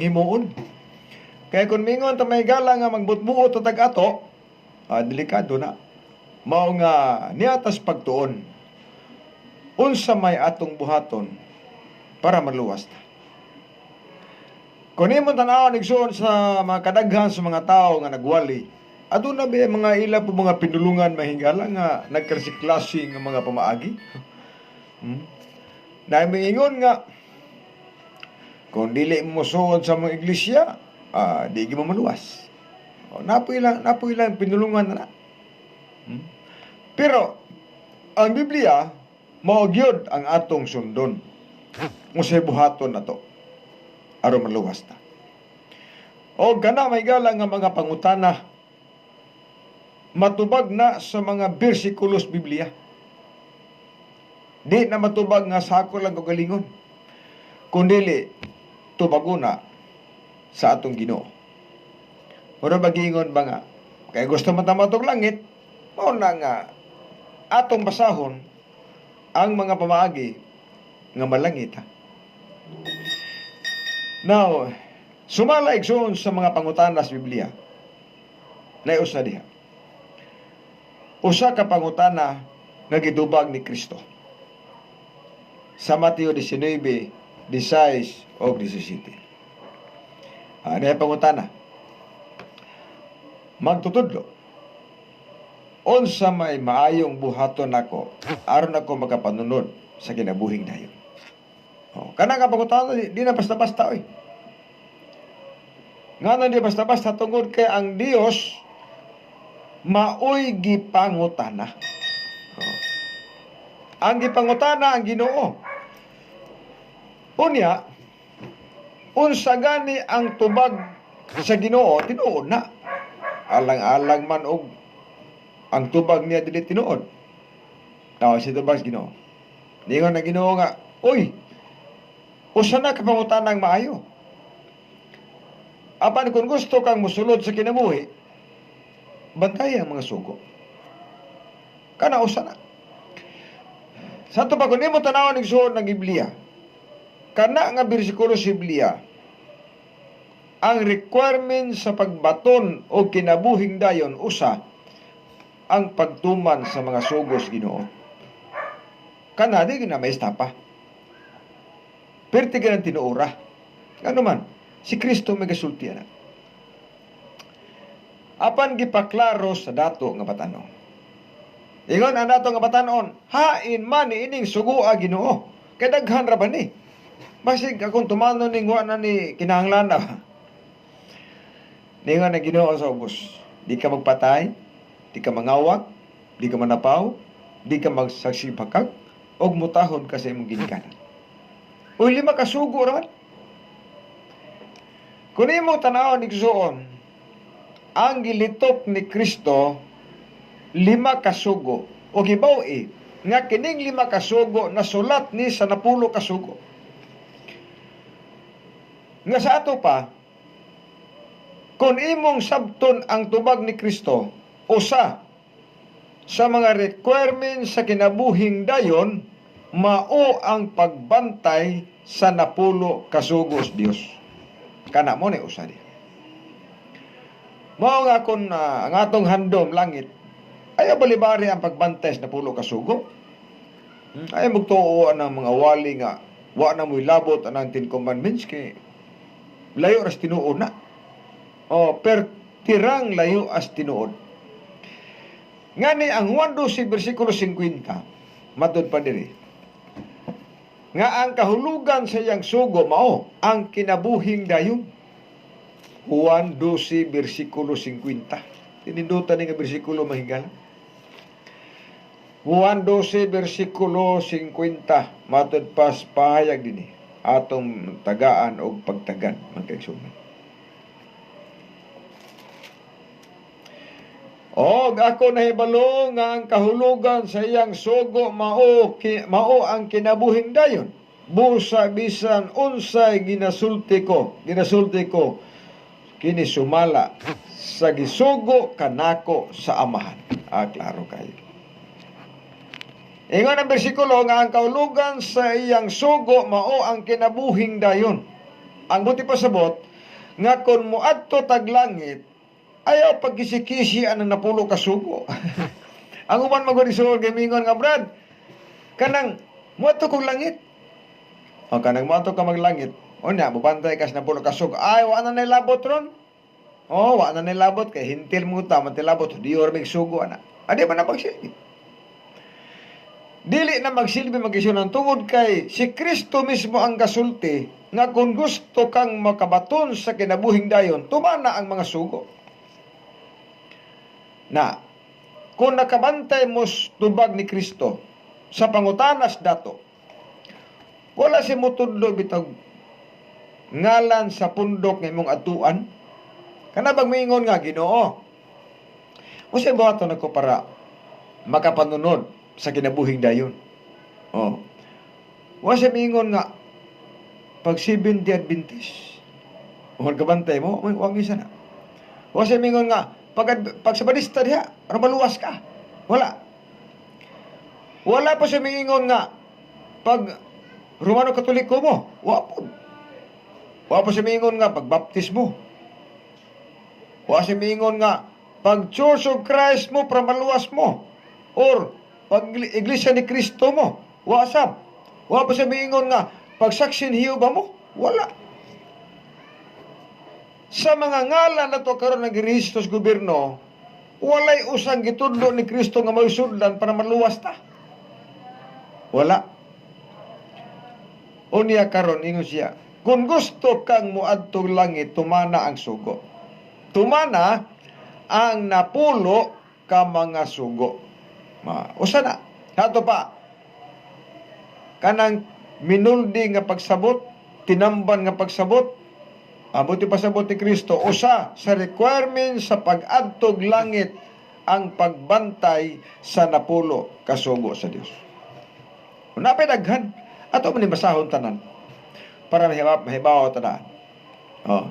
himuon. Kaya kung mingon ta may gala nga magbutbuot o tag-ato, delikado na. Mao nga niatas pagtuon, unsa may atong buhaton para maluwas ta. Kung imong tanaw nigsuon sa mga kadaghan sa mga tao nga nagwali, aduna ba mga ila po mga pinulungan mahingala nga nagklase nga mga pamaagi? Dahil maingon nga, kung dili mo suod sa mga iglesia, di mo maluwas. Napoy lang pinulungan na. Pero ang Biblia mao gyud ang atong sundon. Musay buhaton nato aron maluwas ta. O kana may gala nga mga pangutana matubag na sa mga bersikulos Biblia. Di na matubag nga sako lang kagalingon, kundili tubago na sa atong Ginoo. Mura bagingon ba nga, kaya gusto mo tamatong langit, mao na nga atong basahon ang mga pamaagi nga malangit. Now, sumala igsoon sa mga pangutana sa Biblia, naiusa diha. Usa ka pangutana nga gidubag ni Kristo sa Mateo 19, 16 o 17. Ano yung pangutana? Magtutudlo, unsa may maayong buhaton nako aron ako makapanunod sa kinabuhing dayon. Kana nga pangutana di na basta-basta oy. Ngano di basta-basta tungod kay ang Dios maoy gipangutana. Ang gipangutana ang Ginoo. Unya, unsa gani ang tubag sa Ginoo tinuod na. Alang-alang man og ang tubag niya dili tinuod. Tawo si tubag sa Ginoo. Ningon na Ginoo nga, "Uy, usa na ka pangutanang maayo. Apan kung gusto kang musulod sa kinabuhi, bantay ang mga sugo." Kana usa na. Sa ito pa, kung mo tanawon ng suod ng Biblia, kana nga bersikulo sa Biblia, ang requirement sa pagbaton o kinabuhing dayon, usa, ang pagtuman sa mga sugos Ginoo. Kana, di na may estapa. Perti ka ng tinuura. Ano man, si Kristo may kasultiya na. Apan gipaklaro sa dato nga batanon. Ingon ang dato nga batanon, hain man ni ining sugua Ginoo. Kay daghan ra ba ni? Basig akong tumano ning wa na ni kinahanglan na. Ningon na Ginoo sa ubos. Di ka magpatay, di ka mangawak, di ka manapaw, di ka magsagsipakag, og mutahon ka sa imong ginikanan. O lima ka sugo raman. Kung imo tanawon igsuon, ang gilitok ni Kristo 5 ka sugo o gibaw-i nga kining 5 ka sugo nasulat ni sa 10 ka sugo. Nga sa ato pa, kung imong sabton ang tubag ni Kristo, usa sa mga requirements sa kinabuhing dayon, mao ang pagbantay sa 10 ka sugos Dios. Kana mo ni usa di. Mao nga kung ang atong handom langit, ayaw balibari ang pagbantay sa 10 ka sugo. Ayaw magtuo ng mga wali nga wa na mo'y labot ang 10 commandments kay layo ras tinuod na. Per tirang layo as tinuod. Ngani ang Juan 12 versikulo 50 matud pa diri nga ang kahulugan sa iyang sugo mao ang kinabuhing dayon. Juan 12 versikulo 50. Tinindutan ni nga bersikulo mahigala. Juan 12 versikulo 50 matud pas pahayag dinhi atong tagaan og pagtagan magkaigsunan. Og ako nahibalo nga ang kahulugan sa iyang sugo mao ang kinabuhing dayon. Busa bisan unsay ginasulti ko kini sumala sa gisugo kanako sa amahan. Klaro kayo. Ingon ang bersikulo nga ang kahulugan sa iyang sugo mao ang kinabuhing dayon. Ang buti pasabot, nga kon moadto tag langit ayaw pagkisi-kisi ang napulo ka sugo. Ang uman magurisuon kay mingon nga Brad, kanang moadto kog langit. O kanang moadto ka maglangit, unya mubantay kas napulo ka sugo. Ay wa na nilabot ron. Oh, wa na nilabot kay hintil mo ta mantilabot di orbig sugo ana. Adi man na pagsilbi. Dili na magsilbi magisunan tungod kay si Kristo mismo ang gasulti nga kung gusto kang makabaton sa kinabuhing dayon, tumana ang mga sugo. Na kung nakabantay mo tubag ni Kristo sa pangutanas dato, wala si mutudlo bitag ngalan sa pundok ng imong atuan. Kana bang mingon nga Ginoo? Usa buhaton nako para makapanunod sa kinabuhing dayon. Oh. Wa siya mingon nga pag 70 Adventist. Kung kabantay mo, wag isa na. Wa siya mingon nga pag sabadista diha, ano maluwas ka? Wala. Wala pa siya mingon nga pag Romano Katoliko mo, wa po. Wa pa siya mingon nga pag baptismo. Wa siya mingon nga pag Church of Christ mo, para maluwas mo. Or pag Iglesia ni Kristo mo, wa sab. Wa pa siya mingon nga pag Saksin Hiyuba mo, wala. Sa mga ngalan na to karon nagirehistro sa gobyerno, walay usang gitudlo ni Kristo nga mausudlan para maluwas ta. Wala. Unya karon ingon siya, kung gusto kang muadtong langit, tumana ang sugo. Tumana ang napulo ka mga sugo. Usa na. Hato pa. Kanang minuldi nga pagsabot, tinamban nga pagsabot, buti pasabot ni Kristo, usa sa requirement sa pag-adtog langit ang pagbantay sa napulo kasugo sa Dios. Unapay daghan ato man basahon tanan para mahibaw tanan. Oh.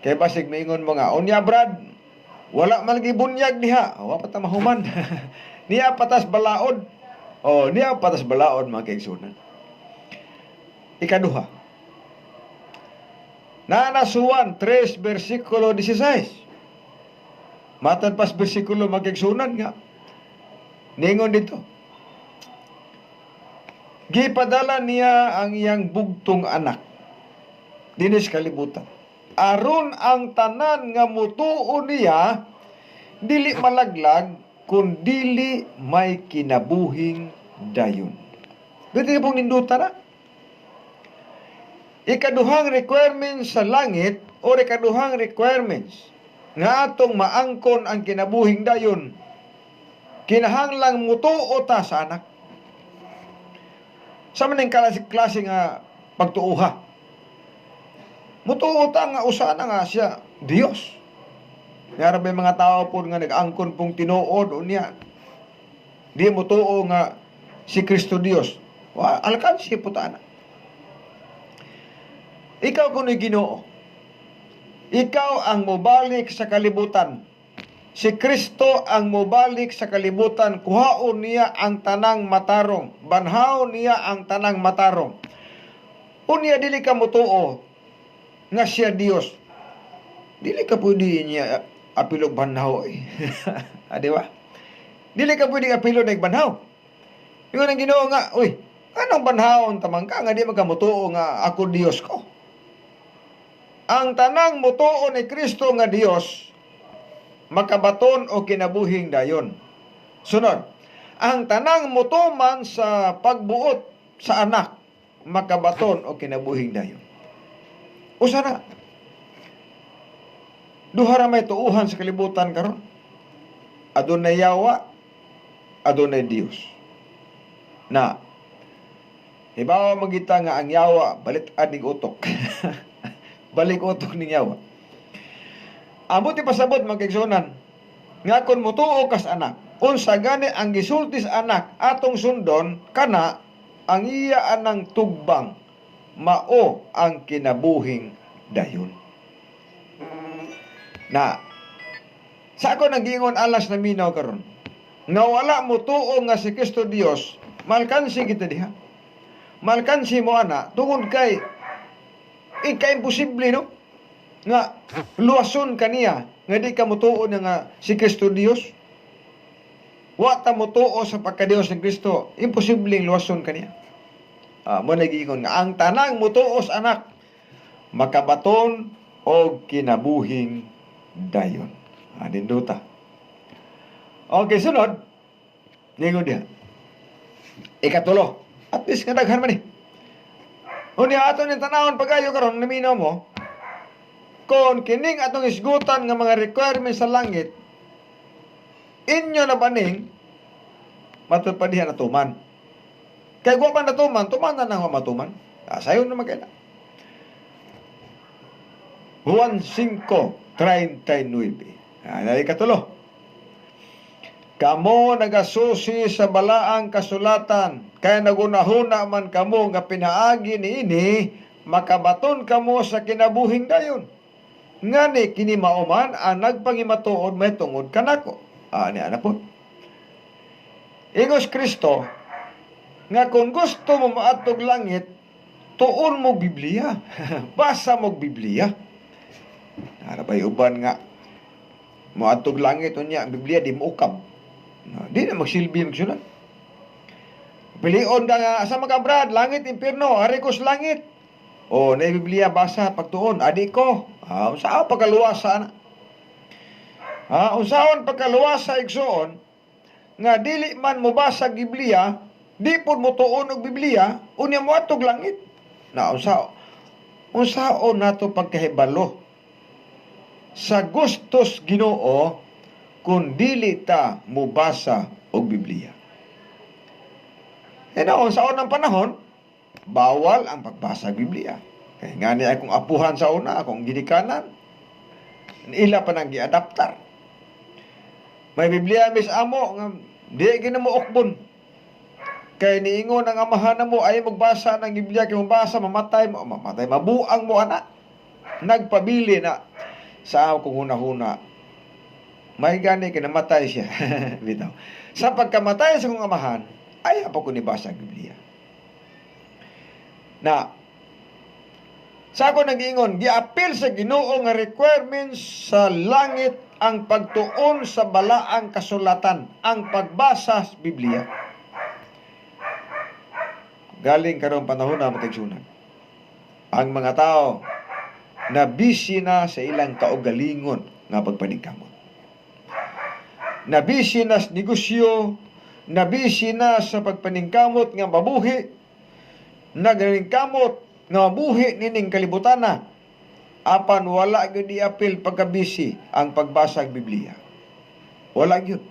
Kay basig miingon mo nga, unya Brad, wala man lagi bunyag diha. Wa pa ta mahuman. Niya patas balaod. Oh, niya patas balaod mga kaigsunan. Ikaduha. Nanasuan 3 versikulo 16. Matad pas bersikulo magigsunan nga. Ningon dito. Gipadala niya ang iyang bugtong anak dinis kalibutan. Aron ang tanan nga mutuo niya dili malaglag kun dili may kinabuhing dayon. Dito pong ninduta na. Ikaduhang requirements sa langit o ikaduhang requirements nga atong maangkon ang kinabuhing dayon, kinahanglang mutuo ta sa anak. Sa maning klase nga pagtuuha. Mutuo ta nga usa na nga siya Dios. Nga may mga tao po nga nag-angkon pong tinuod o niya. Di mutuo nga si Kristo Dios. Alkansi po ta na. Ikaw kuno'y Ginoo. Ikaw ang mobalik sa kalibutan. Si Kristo ang mobalik sa kalibutan. Kuhaon niya ang tanang matarong. Banhaon niya ang tanang matarong. Unya dili ka mutuo nga siya Dios. Dili ka pwede niya apilog banhaw. Di ba? Dili ka pwede apilog na banhaw. Yung ang Ginoo nga, uy, anong banhawon tamang ka nga di magkamutuo nga ako Dios ko? Ang tanang mutuo ni Kristo nga Dios makabaton o kinabuhing dayon. Sunod, ang tanang mutuman sa pagbuot sa anak makabaton o kinabuhing dayon. Usa na. Duha ra may tuuhan sa kalibutan karon. Adunay yawa, adunay Dios. Na hibawa magita nga ang yawa balit adig utok. Balik utok ning yawa. Amo ti pasabot magigsunan nga kun mutuo kas anak, unsa gani ang gisulti sa anak atong sundon kana ang iya anang tugbang mao ang kinabuhing dayon. Na sa ako nagingon alas na minaw karon nga wala mutuo nga si Kristo Dios, malkansi kita diha. Malkansi mo ana tungod kay imposible no? nga luwason kaniya nga di ka mutuo nga si Kristo Dios. Wa ta mutuo sa pagka-Dios ni Kristo, imposibleng luwason kaniya. Mo nagiingon nga ang tanang mutuo sa anak makabaton og kinabuhing dayon. Ninduta. Okay, sunod. Ningon diha. Ikatulo. At least nga daghan man ni. Unya ato ni tanawon pagayo karon naminaw mo. Kung kining atong isgutan nga mga requirements sa langit, inyo na baning matupadihan na tuman. Kaya gwa man na tuman na nang matuman. Sayon na magkaya. Juan 5:39. Nari katulo. Kamo nagasusi sa balaang kasulatan, kaya nagunahuna man kamo nga pinaagi niini, makabaton kamo sa kinabuhing dayon. Ngani kini mauman ang nagpangimatuod may tungod kanako. Ana po. Ingos Kristo nga kung gusto mo maatog langit, tuon mo Biblia. Basa mo Biblia. Harapay uban nga maatog langit unya Biblia di mo ukab. Di na magsilbi magsulat. Pilion ka nga asa magabrad, langit impierno, arikos langit. Na Biblia basa pagtuon, adi ko. Unsaon pagkaluwasa na? Unsaon pagkaluwasa igsoon nga dili man mo basa Biblia, di pud mo tuon og Biblia, unya mo atog langit. Unsaon nato pagkahibalo sa gustos Ginoo kung dili ta mo basa og Biblia. Unsaon ang panahon, bawal ang pagbasa ng Biblia. Kaya nga niya akong apuhan sa una, akong ginikanan. Ila pa nang giadaptar. May Biblia mis amo, nga di ginamuokbon. Kaya niingon ang amahan na mo, ay magbasa ng Biblia, kaya magbasa, mamatay, mabuang mo anak. Nagpabili na sa akong hunahuna. May gani, kinamatay siya. Bitaw. Sa pagkamatay sa akong amahan, ay apa ko nibasa ang Biblia. Na sa ako nag-ingon, giapil sa Ginoo nga requirements sa langit ang pagtuon sa balaang kasulatan, ang pagbasa sa Biblia. Galing karong panahon na matigsunan. Ang mga tao na busy na sa ilang kaugalingon nga pagpaningkamot. Na busy na sa negosyo, na busy na sa pagpaningkamot nga mabuhi, nagningkamot nga mabuhi nining kalibutan na, apan wala gyud diapil pagka-busy ang pagbasa ng Biblia. Wala gyud.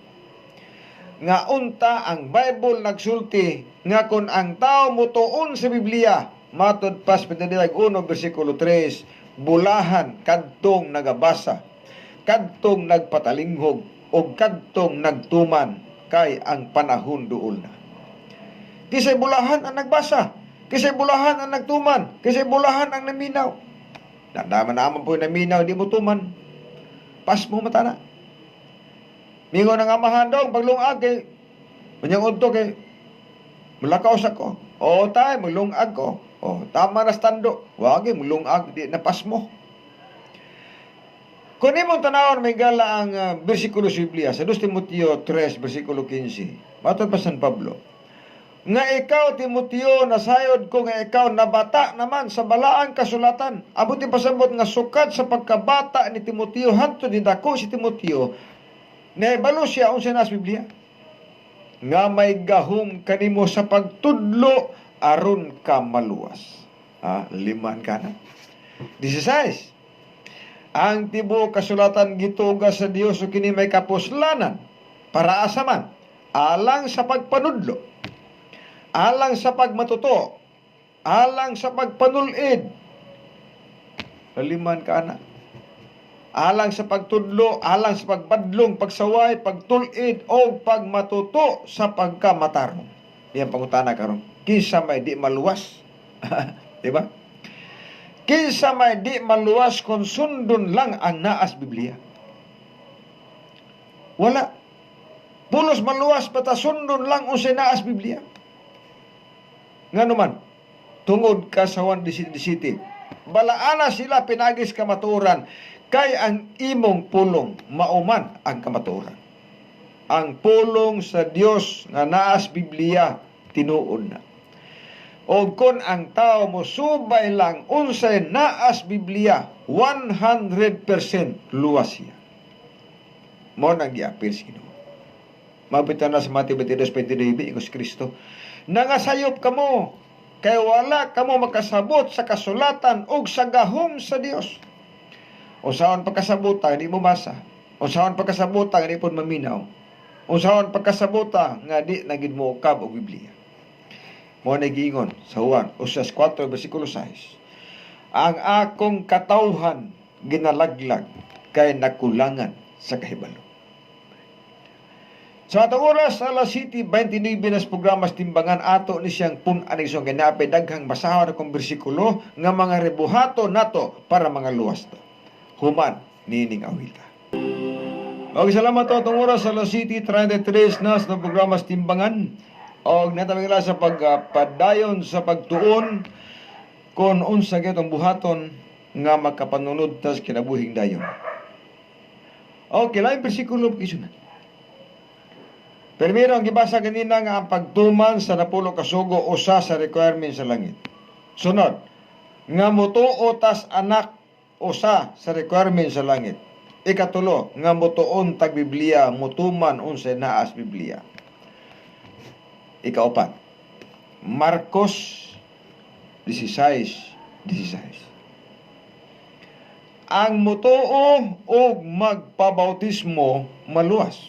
Nga unta ang Bible nagsulti nga kung ang tao mutuon sa Biblia, matud pas Pitadag 1 versikulo 3, bulahan kadtong nagabasa, kadtong nagpatalinghog, o kadtong nagtuman kay ang panahon duol na. Kisay bulahan ang nagbasa, kisay bulahan ang nagtuman, kisay bulahan ang naminaw. Nandaman naman po yung naminaw, di mo tuman. Pas mo matana. Mingon ang amahan daw, paglungag kay, manyang udto kay, mulakaw sa ko. O tayo, mulungag ko. O, tama na stando. Wagi, mulungag, di napas mo. Kung imong tanawon may gala ang bersikulo sa Biblia, sa 2 Timoteo 3, versikulo 15, matod pa San Pablo, nga ikaw, Timoteo, nasayod ko nga ikaw nabata naman sa balaang kasulatan. Abuti pasabot nga sukat sa pagkabata ni Timoteo, hanto ni dako si Timoteo, naibalo siya unsa na sa Biblia. Nga may gahom kanimo sa pagtudlo aron ka maluwas. Liman ka na. 16. Ang tibuok kasulatan gituga sa Dios o kini may kapuslanan para asaman, alang sa pagpanudlo, alang sa pagmatuto, alang sa pagpanulid. Liman ka na. Alang sa pagtudlo, alang sa pagpadlong, pagsaway, pagtulid, o pagmatuto sa pagkamatarong. Yan pangutana karon. Kinsa may di maluwas. Diba? Kinsa may di maluwas kung sundon lang ang naas Biblia. Wala. Pulos maluwas bata sundon lang unsay naas Biblia. Nga naman, tungod ka sa 1:17, balaana sila pinagis kamaturan, kay ang imong pulong mauman ang kamaturan. Ang pulong sa Dios nga naas Biblia tinuod na. O kung ang tao mo subay lang unsay naas Biblia, 100% luwas siya. Mo nang giapil sa Ginoo. Mabitan na sa Mateo 22:29, ingos Kristo, nangasayop kamo, kay wala kamo makasabot sa kasulatan ug sa gahom sa Dios. Usaon pagkasabutan, di mo basa. Usaon pagkasabutan, di po maminaw. Usaon pagkasabutan, nga di nagid mo ukab og Biblia. Mo nagiingon sa Juan 4 versikulo 6. Ang akong katawhan ginalaglag kay nakulangan sa kahibalo. Sa atong oras, alas 7:29 nas programas timbangan ato ni siyang pun-anisong kinapay daghang basahon akong bersikulo nga mga rebuhato nato para mga luwas to. Human nining awita. Okay, salamat to atong oras, alas 7:33 nas na programas timbangan. Og natamigla sa pagpadayon sa pagtuon kung unsa gyud buhaton nga makapanunod tas kinabuhing dayon. Okay, lain bersikulo kisun. Primero, ang gibasa ganina nga ang pagtuman sa napulo kasugo usa sa requirement sa langit. Sunod, nga mutuo tas anak usa sa requirement sa langit. Ikatulo, nga mutuon tag Biblia, mutuman unsay naas Biblia. Ikaapat, Marcos 16:16. Ang mutuo o magpabautismo maluwas.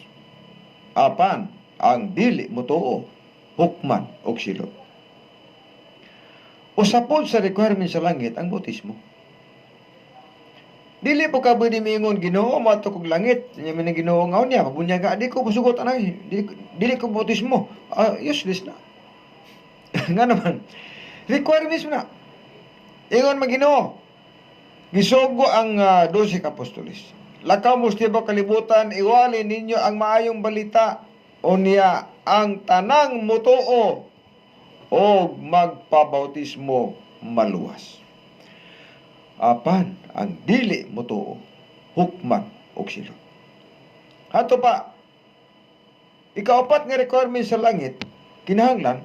Apan, ang dili mutuo, hukman og silot. Usapod sa requirement sa langit ang bautismo. Dili po ka pwede mingon Ginoo mato kog langit. Nya man Ginoo ngaon niya pabunya ka di ko pasugot anay. Dili ko bautismo. Useless na. Nga naman. Requirements mo na. Ingon man Ginoo. Gisugo ang 12 ka apostoles. Lakaw mo sa kalibutan, iwali ninyo ang maayong balita o niya ang tanang mutuo o magpabautismo maluwas. Apan ang dili mutuo, hukman og silot. Hato pa, ikaapat nga requirement sa langit, kinahanglan,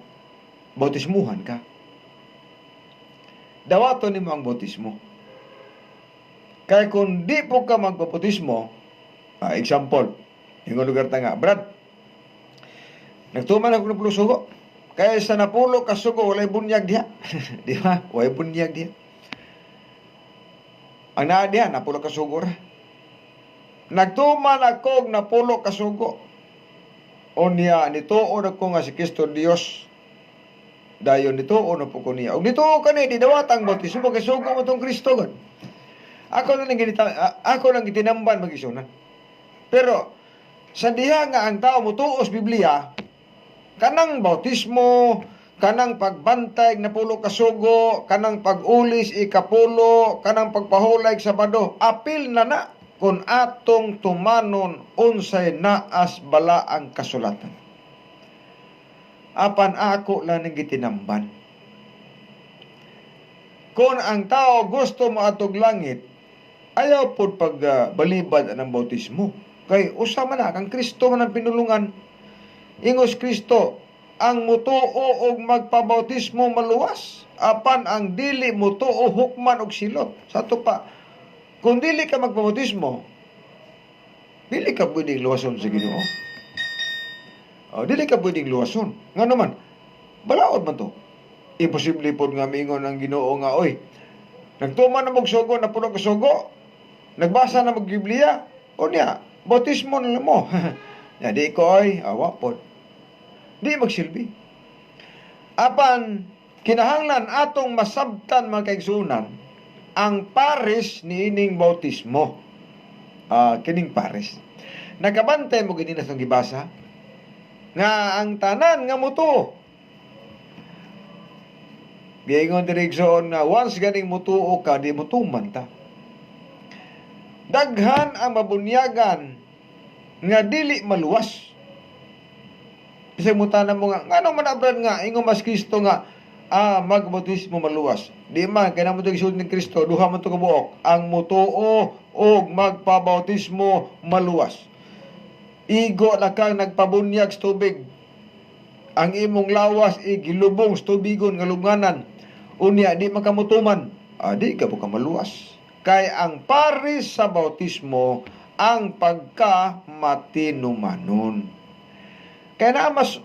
bautismuhan ka. Dawato nimo ang bautismo. Kaya kung di po ka magpabautismo, example, yung lugar ta nga, Brad, nagtuman ako ng pulo sugo, kaya sa napulo ka sugo, walay bunyag diha. Di ba? Walay bunyag diha. Ang naa diha, napulo ka sugo ra. Nagtuman ako napulo ka sugo. O niya, nituon ako nga si Kristo Dios. Dayon nituon na po ko niya. O nituon ka niya, didawatang bautismo, kay sugo mo itong Kristo God. Ako lang gitinamban mag-isunan. Pero sa diha nga ang tao mutuos Biblia, kanang bautismo, kanang pagbantay na pulo kasugo, kanang pag-ulis ikapulo, kanang pagpahulay Sabado, apil na kung atong tumanon unsay naas bala ang kasulatan. Apan ako lang ning gitinamban. Kung ang tao gusto mo atog langit, ayaw po pagbalibad ng bautismo. Kay usama na, kang Kristo man ang pinulungan. Ingos Kristo, ang mutuo og magpabautismo maluwas. Apan ang dili mutuo hukman og silot. Sa ito pa, kung dili ka magpabautismo, dili ka pwedeng luwason sa Ginoo. Dili ka pwedeng luwason. Nga naman, balaod man to. Imposible po nga mingon ang Ginoo nga, oy, nagtuman na magsugo, napuno ka sugo, nagbasa na mag-Biblia, o niya, bautismo na lang mo. Ya, di ko ay, awa po. Di magsilbi. Apan, kinahanglan atong masabtan mga kaigsunan, ang pares ni ining bautismo. Kining pares. Nakabantay mo ganina sa gibasa, nga ang tanan nga mutuo. Giingon direksyon nga once ganing mutuo ka, di mutuman ta. Daghan ang mabunyagan nga dili maluwas. Isang mutanan mo nga, ano man abran nga, ingon mas Kristo nga, magbautismo maluwas. Di man kay namo gisud ni Kristo duha man to ka buok, ang mutuo og magpabautismo maluwas. Igo na kang nagpabunyag sa tubig. Ang imong lawas igilubong sa tubigon nga lubnganan. Unya di makamutuman, di ka ka maluwas. Kay ang paris sa bautismo ang pagkamatinumanon. Kaya na mas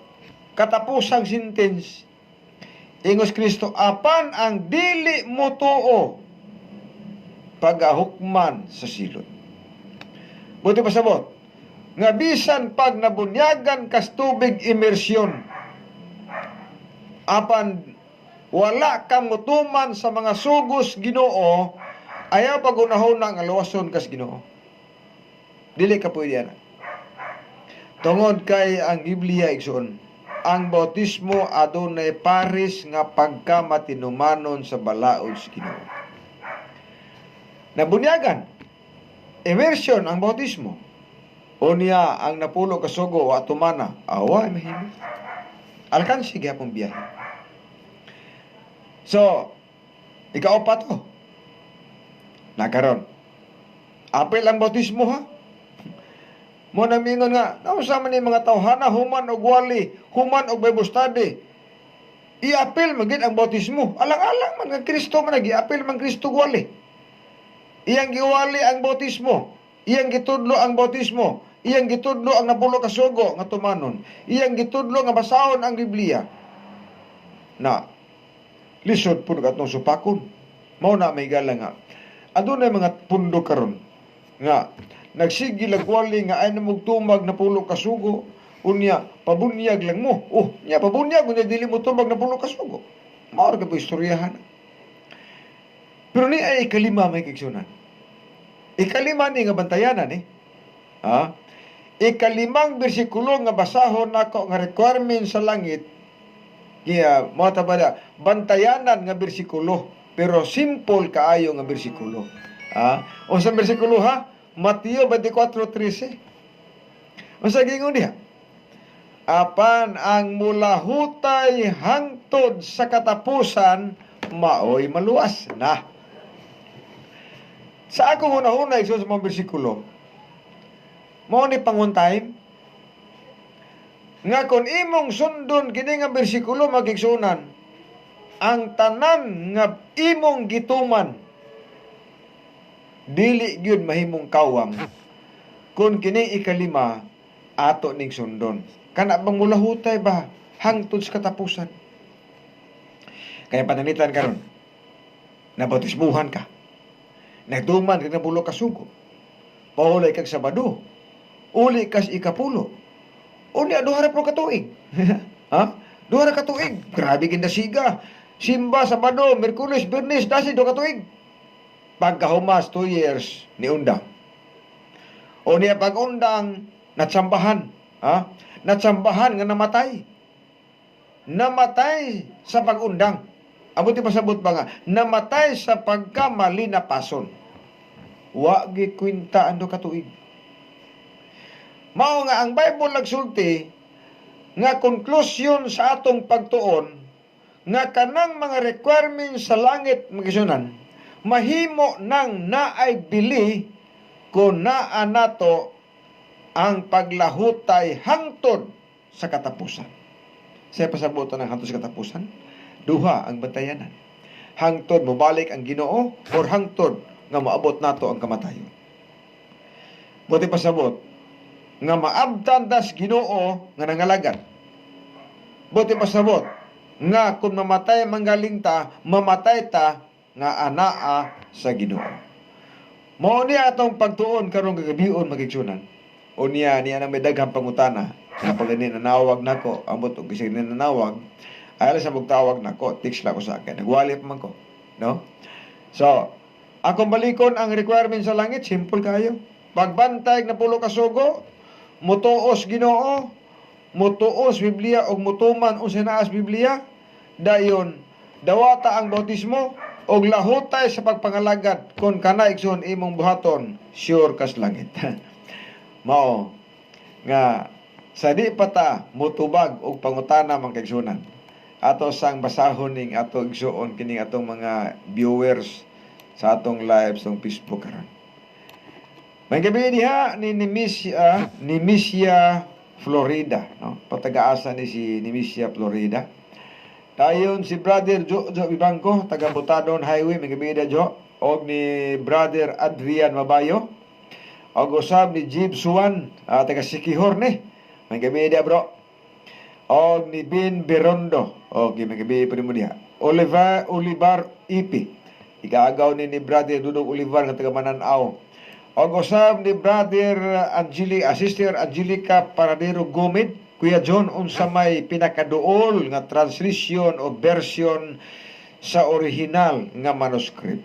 katapusang sentence ingos Kristo, apan ang dili mo tuo pagahukman sa silot. Buti pasabot, nga bisan pag nabunyagan kas tubig immersyon, apan wala kang mutuman sa mga sugos Ginoo, ayaw pagunahon na nga luwason kas Ginoo. Dili ka pwede yan. Tungod kay ang Biblia igsoon, ang bautismo adunay paris nga pagkamatinumanon sa balaod sa Ginoo. Nabunyagan, immersion ang bautismo. Unya ang napulo ka sugo wa tumana, awa mahimo. Alkansi gyapon biyahe. So, ikaw pa to. Nakaron. Apil ang bautismo ha? Mo na mingon nga, nausa man ni mga tawhana, human og wali, human og Bible study. I-apil magid ang bautismo. Alang-alang man nga Kristo man nag-i-apil man Kristo wali. Iyang giwali ang bautismo. Iyang gitudlo ang bautismo. Iyang gitudlo ang napulo ka sugo nga tumanon. Iyang gitudlo nga basahon ang Biblia. Na lisod pud katong supakon. Mao na may gala nga. Adunay mga pundo karon nga nagsigil agwali nga ay namugtumag na pulo ka sugo. Unya, pabunyag lang mo. Nya pabunyag, unya dili mo tumag na pulo ka sugo. Maor ka po istoryahan. Pero ni ay ikalima may kiksunan. Ikalima ni nga bantayanan ikalimang bersikulo nga basahon nako nga requirement sa langit. Kaya, mo tabada, bantayanan nga bersikulo. Pero simple kaayo nga bersikulo. Unsang bersikulo ha? Mateo 24:13. Unsa gingon diha? Apan ang mula hutay hangtod sa katapusan maoy maluwas na. Sa akong hunahuna iso sa mga bersikulo, mao ni panguntay nga kung imong sundon kini nga bersikulo magigsunan, ang tanan nga imong gituman dili gyud mahimong kawam kung kini ikalima ato ning sundon. Kana bang mulahutay ba hangtod sa katapusan? Kaya pananitan karon, nabautismuhan ka, nagduman ka na bulo ka sugo, paulay kag Sabado, uli kas ikapulo, unya duha ra pro katuig. Duha ra katuig, grabe ginasiga. Simba Sabado, Miyerkules, Biyernes, dasi duha katuig. Pagkahumas 2 years ni undang. O niya pag-undang natsambahan, natsambahan nga namatay. Namatay sa pag-undang. Abuti pasabot ba nga, namatay sa pagkamali na pason. Wa gi kwinta ando katuig. Mao nga ang Bible nagsulti nga konklusyon sa atong pagtuon nga kanang mga requirements sa langit magisunan mahimo nang naay bili kung naa nato ang paglahutay hangtod sa katapusan. Sa pasabutan ng hangtod sa katapusan, duha ang bantayanan. Hangtod mobalik ang Ginoo or hangtod nga maabot nato ang kamatayon. Buti pasabot nga maabtan das Ginoo nga nangalagad. Buti pasabot nga kung mamatay manggaling ta, mamatay ta nga anaa sa Ginoo. Mao niya atong pagtuon karong gagabion magigsunan. O niya nang may daghang pangutana nga pag nanawag nako, ambot og gising nanawag, ay sa magtawag nako, text la ko sa akin. Nagwali pa man ko, no? So, akong balikon ang requirement sa langit, simple kayo. Pagbantay na pulo ka sugo, mutuos Ginoo, mutuos Biblia og mutuman unsa naas Biblia, dayon dawata ang bautismo og lahutay sa pagpangalagad kon kana igsoon imong buhaton sure kas langit. Mao nga sa di pata mutubag og pangutana man kaigsunan. ato sang basahon ning ato igsuon kining atong mga viewers sa atong live sa Facebook karon. May gabi diha ni Nemesia Florida, no? Patagaasa ni si Nemesia Florida. Dayon si Brother Jo Ibangko, taga Butadon Highway, may gabi diha Jo, og ni Brother Adrian Mabayo. Og usab ni Jib Suwan, taga Sikihor ni. May gabi diha bro. Og ni Bin Berondo, okay, may gabi pa rin mo diha. Olivar Ipi, ikaagaw ni Brother Dudong Olivar nga taga Mananaw. Og usab ni Brother Sister Angelica Paradero Gomez, Kuya John, unsa may pinakaduol nga translation o version sa original nga manuscript.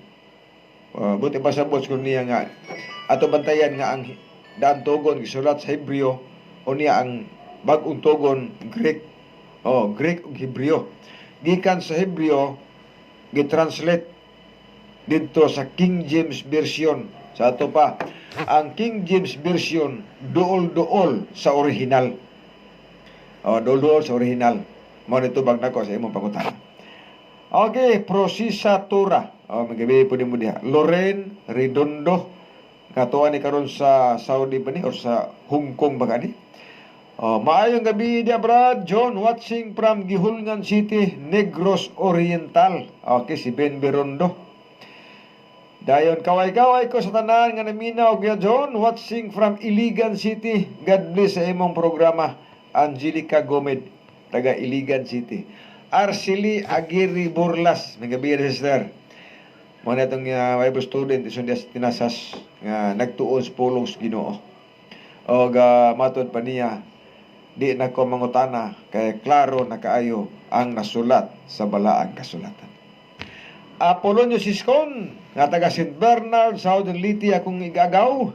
Buti pa sa boss ko niya nga ato bantayan nga ang daan tugon gisulat sa Hebreo o niya ang bag-ong tugon Greek. Greek ug Hebreo. Gikan sa Hebreo gitranslate dito sa King James Version. Sa ato pa, ang King James Version duol-duol sa original. Duol-duol sa original. Mo nito bag nako sa imong pangutana. Okay, Prosisatura. Magabi po din mo diha. Loren Redondo. Katuan ni karon sa Saudi ba ni or sa Hong Kong ba ni? Maayong gabi diha Brad John, watching from Gihulngan City, Negros Oriental. Okay, si Ben Berondo. Dayon kaway-kaway ko sa tanan nga naminaw Kuya John, watching from Iligan City. God bless sa imong programa. Angelica Gomez, taga Iligan City. Arceli Aguirre Burlas, may gabi sister. Mo na itong Bible student isun dia tinasas nga nagtuon sa pulong sa Ginoo. Og matod pa niya, di na ko mangutana kay klaro na kaayo ang nasulat sa balaang kasulatan. Apolonio Siskon, nga taga St. Bernard, Southern Liti, akong igagaw.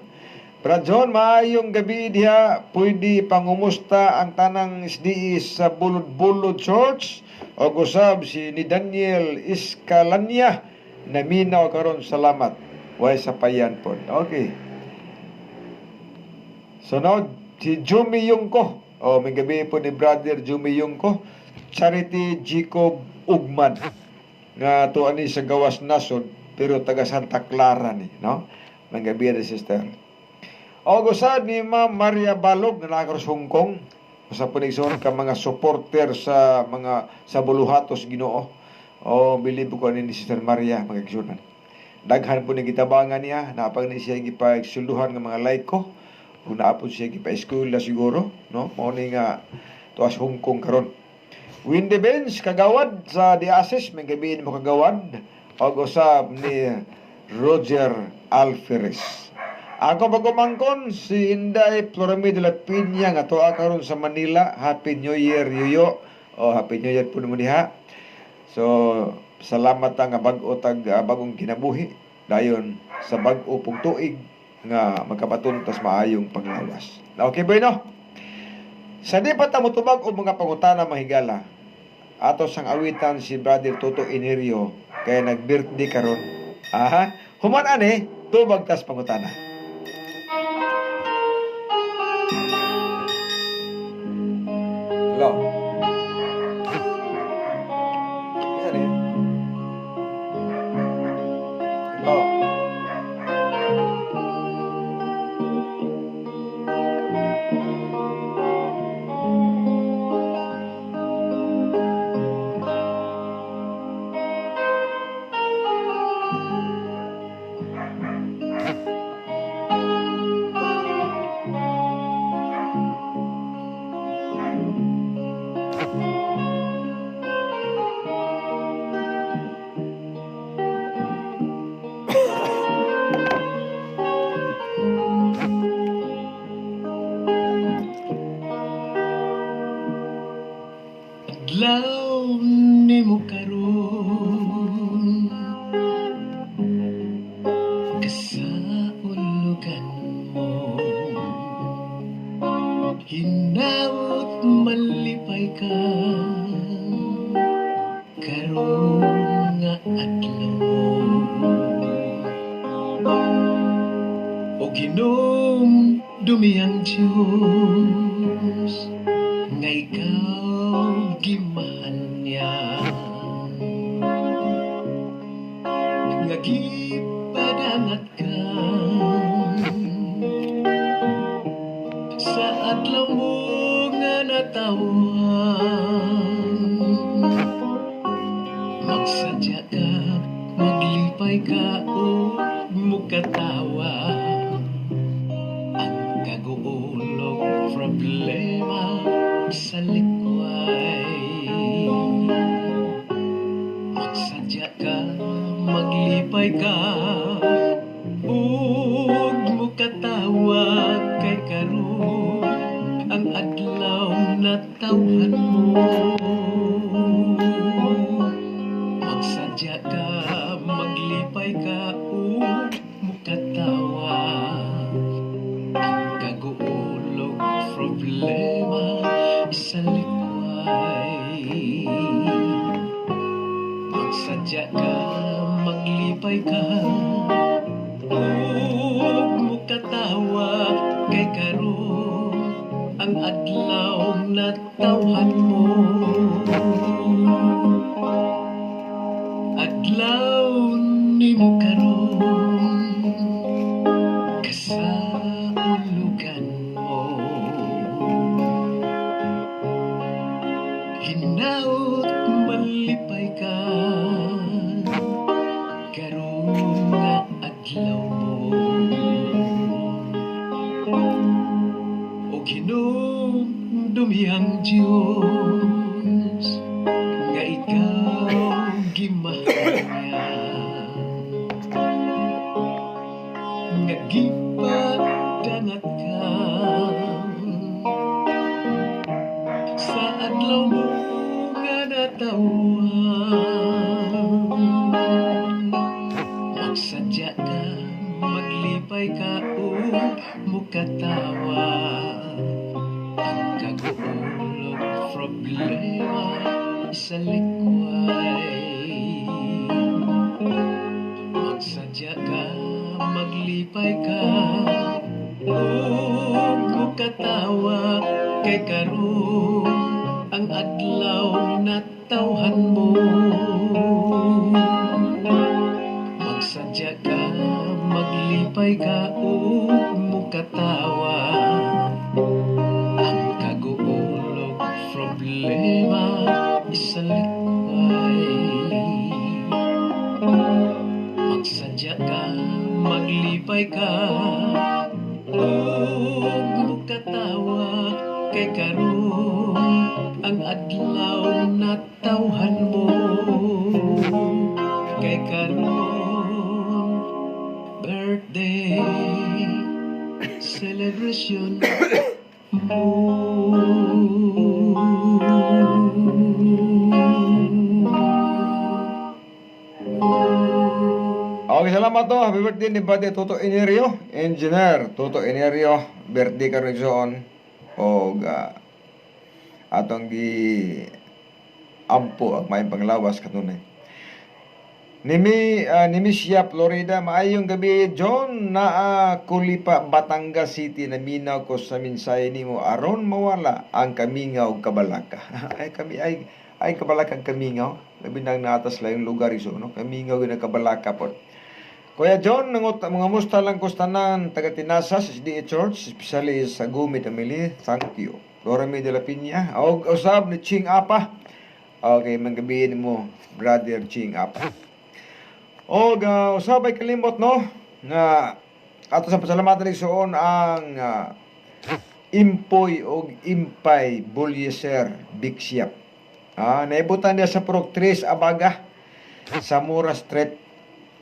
Brad John, maayong gabi diha, pwede pangumusta ang tanang SDE sa Bulod-Bulod Church, o gusab si ni Daniel Iscalania, naminaw karon salamat. Way sa payan po. Okay. Sunod, si Jumi Yungko. May gabi po ni Brother Jumi Yungko. Charity Jacob Ugman. Nga tuan ni sa gawas nasod pero taga Santa Clara ni, no? May gabi ni sister. O gusad ni Ma'am Maria Balog na nakaros Hong Kong. Sa panigson ka mga supporter sa Buluhatos Ginoo. Believe ko ni Sister Maria magigsunan. Daghan po ni gitabangan niya, napag ni siya gipagsuluhan ng mga laiko. Kung naapod siya gipa-eskwela siguro, no? Mao ni nga tuas Hong Kong karon. Windy Benz kagawad sa Diasis, may gabi mo kagawad. O usab ni Roger Alferez. Ako pagkumangkon si Inday Floramid de la Piña nga tuwa karon sa Manila. Happy New Year yuyo. Happy New Year po naman diha. So salamat nga bag-o bagong kinabuhi dayon sa bag-o pong tuig nga magkapatuntas maayong panglawas. Okay ba no? Sa di pa tamutubag o mga pangutana mahigala, ato sang awitan si Brother Toto Inerio kaya nag-birthday karon. Human ani tubag tas pangutana. Hello. Isa ni. Hello. Adlaw nimo karon kasaulugan mo, hinaut malipay ka karon nga adlaw o ginom dumiyang Diyos nga ikaw gimahal niya nga gipadangat ka sa adlaw mo nga natawan magsadya ka maglipay ka o mukatawa ang kaguulog problema sa likway magsadya ka maglipay ka ug mukatawa kay karon ang adlaw na tawhan mo magsadya ka maglipay ka ug mukatawa ang kaguulog problema sa likway magsadya ka maglipay ka ug mukatawa kay karon ang adlaw na tawhan mo adlaw nimo karon kasaulugan mo hinaut malipay ka karon nga adlaw mo o hinumdumihang Diyos nga ikaw gimahal niya nga gipadangat ka sa adlaw mo nga natawan magsadya ka maglipay ka o mukatawa ang kaguulog problema sa likway magsadya ka maglipay ka ug mukatawa kay karon ang adlaw na tawhan mo magsadya ka maglipay ka ug mukatawa ang kaguulog problema sa likway magsadya ka maglipay ka ug mukatawa kay karon ang adlaw na tawhan mo kay karon birthday celebration Okay, salamat to. Happy birthday ni Buddy Toto Enerio, Engineer Toto Enerio. Birthday ka rin soon. O atong gi ampo ang may panglawas kanunay. Nimi siya Florida, maayong gabi John na Kulipa Batangas City na minaw ko sa minsay nimo aron mawala ang kamingaw kabalaka. ay kabalaka kamingaw. Labi nang natas lang yung lugar iso no. Kamingaw na kabalaka po. Kuya John, mga musta lang ko tanan taga Tinasas SDA Church, especially sa Gumit Amili. Thank you. Dorame de la Piña. Og usab ni Ching Apa. Okay, manggabihin mo brother Ching Apa. Og usabay kalimot no nga ato sa pasalamatan ni Soon ang Impoy og Impay Bulyeser Big Siap. Naibutan niya sa Purok 3 Abaga sa Mura Street.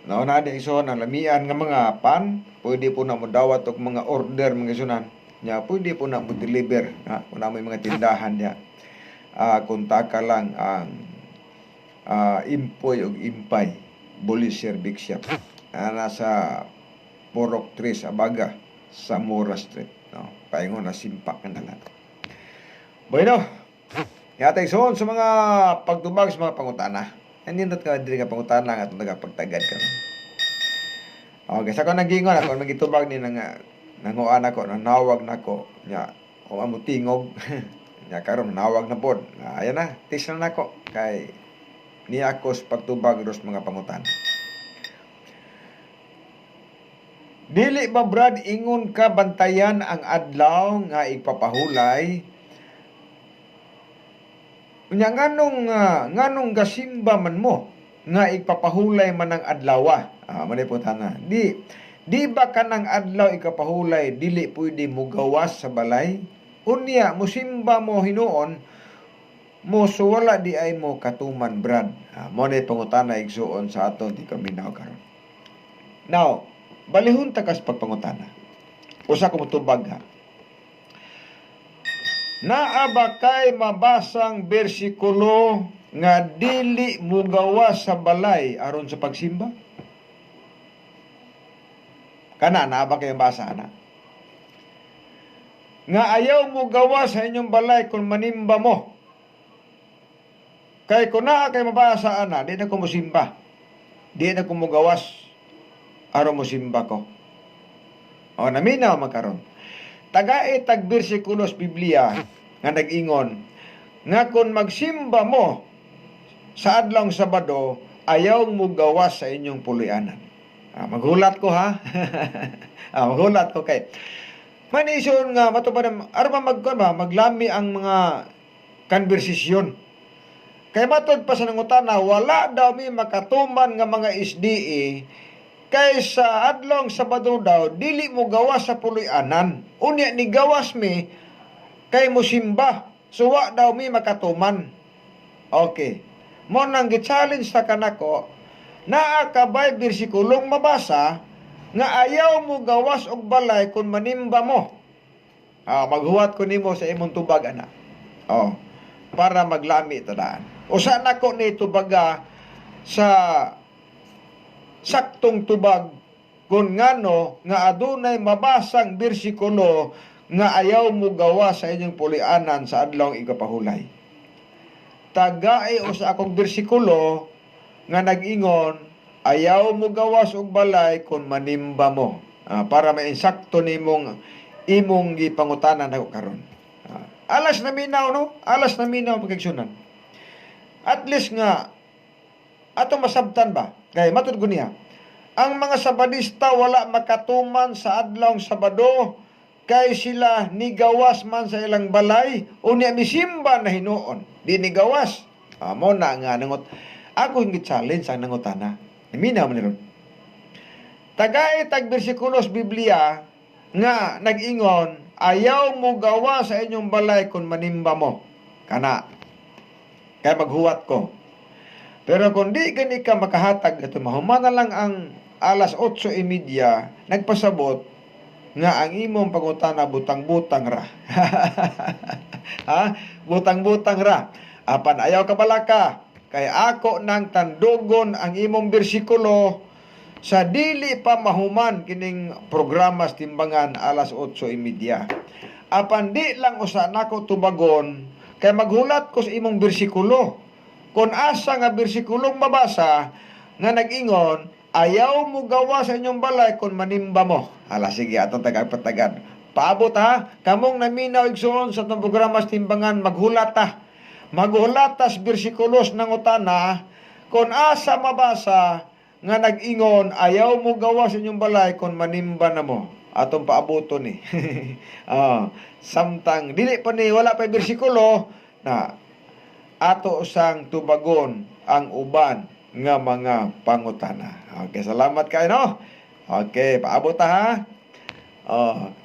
Na di iso na lamian nga mga pan, pwede po na mo dawat og mga order mga sunan. Nya pwede po na mo deliver, kung na may mga tindahan niya. Kontaka lang ang Impoy og Impay Bulyeser Big Shop. Nasa Purok 3 Abaga sa Mura Street, no. Paingon na simpak na lang. Bueno, yatay son sa mga pagtubag sa mga pangutana. Hindi na ka diri ka pangutana nga itong nagapagtagad ka. Okay, sa ko nagingon ako, magitubag ni nanguan ako, nanawag na ko, niya, o amutingog, Nya karon nawag na pod. Ayan na, tis na nako kay niya ako sa pagtubag dos mga pangutan. Dili ba Brad ingon ka bantayan ang adlaw nga igpapahulay? Unya nganong gasimba man mo nga igpapahulay man ang adlaw? Manay putana. Di ba kanang adlaw ikapahulay dili pwede mo gawas sa balay? Unya musimba mo hinuon mo so wala di ay mo katuman Brad. Mo na pangutana igsuon sa aton di kami karon. Now, balihon ta kas pagpangutana. Usa ko motubag ha. Naa ba kay mabasang bersikulo nga dili mo gawas sa balay aron sa pagsimba? Kana naa ba kay basa na? Nga ayaw mo gawas sa inyong balay kung manimba mo. Kay kung naa kay mabasa ana, di na ko musimba. Di na ko mugawas aron musimba ko. O naminaw makaron. Tagae tag bersikulos Biblia nga nag-ingon nga kung magsimba mo sa adlawng Sabado, ayaw mo gawas sa inyong pulianan. Maghulat ko ha. Maghulat ko kay manison nga matupad aron maglami ang mga konversasyon. Kay matod pa sa nangutana, wala daw mi makatuman nga mga SDA kay sa adlong Sabado daw dili mo gawas sa pulianan. Unya ni gawas mi kay mo simba. So wa daw mi makatuman. Okay. Mo nang gi-challenge ta kanako, naa ka bay bersikulong mabasa nga ayaw mo gawas og balay kung manimba mo. Maghuwat ko nimo sa imong tubag ana. Para maglami tadaan. Usa nako ni tubaga sa saktong tubag kung ngano nga adunay mabasang bersikulo nga ayaw mo gawa sa inyong pulianan sa adlawng ikapahulay. Tagay usa akong bersikulo nga nag-ingon ayaw mo gawas og balay kung manimba mo. Para mainsakto nimong imong gipangutanan ako karon. Alas na minaw no? Alas na minaw pagkigsunan. At least nga ato masabtan ba? Kay matud ko niya. Ang mga Sabadista wala makatuman sa adlawng Sabado kay sila nigawas man sa ilang balay unya misimba na hinuon. Di nigawas. Mo na nga nangot. Ako hindi challenge ang nangutana. Minaw man ron. Tagay tag bersikulos Biblia nga nag-ingon ayaw mo gawa sa inyong balay kung manimba mo. Kana. Kaya maghuwat ko. Pero kung di gani ka makahatag, ito mahuman na lang ang alas 8:30, nagpasabot nga ang imong pangutana butang-butang ra. Butang-butang ra. Apan ayaw ka balaka. Kay ako nang tandugon ang imong bersikulo sa dili pa mahuman kining programa sa timbangan alas 8:30. Apan di lang usa nako tubagon kay maghulat ko sa imong bersikulo. Kung asa nga bersikulong mabasa nga nag-ingon, ayaw mo gawa sa inyong balay kung manimba mo. Sige, atong tagapatagan. Paabot ha, kamong naminaw igsoon sa itong programa sa timbangan, maghulat ha. Maghulat ha sa bersikulos ng utana, kung asa mabasa nga nag-ingon, ayaw mo gawa sa inyong balay kung manimba na mo. Atong paaboto ni. Samtang, dili pa ni, wala pa bersikulo, na ato sang tubagon ang uban nga mga pangutana. Okay, salamat kayo no. Okay, paabot ha.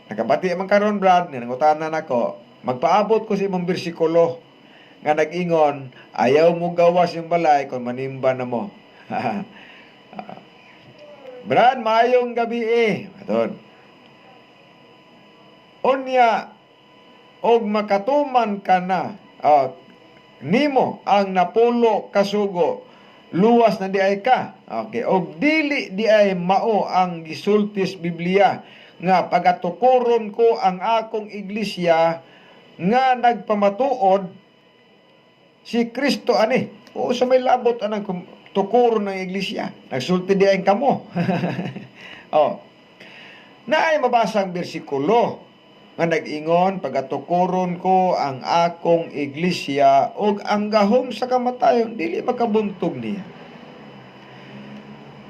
Nakabati man karon Brad, nangutana nako. Magpaabot ko sa imong bersikulo nga nag-ingon, ayaw mo gawas yung balay kung manimba na mo. Brad, maayong gabi Aton. Unya og makatuman ka na. Nimo ang napulo kasugo luwas na di ay ka. Okay, og dili di ay mao ang gisultis Biblia nga pagatukuron ko ang akong iglesia nga nagpamatuod si Kristo ani. O sa may labot anang tukuron ng iglesia. Nagsulti di ay kamo. Naay mabasang bersikulo nga nag-ingon, pagatukuron ko ang akong iglesia ug ang gahom sa kamatayon dili makabuntog niya.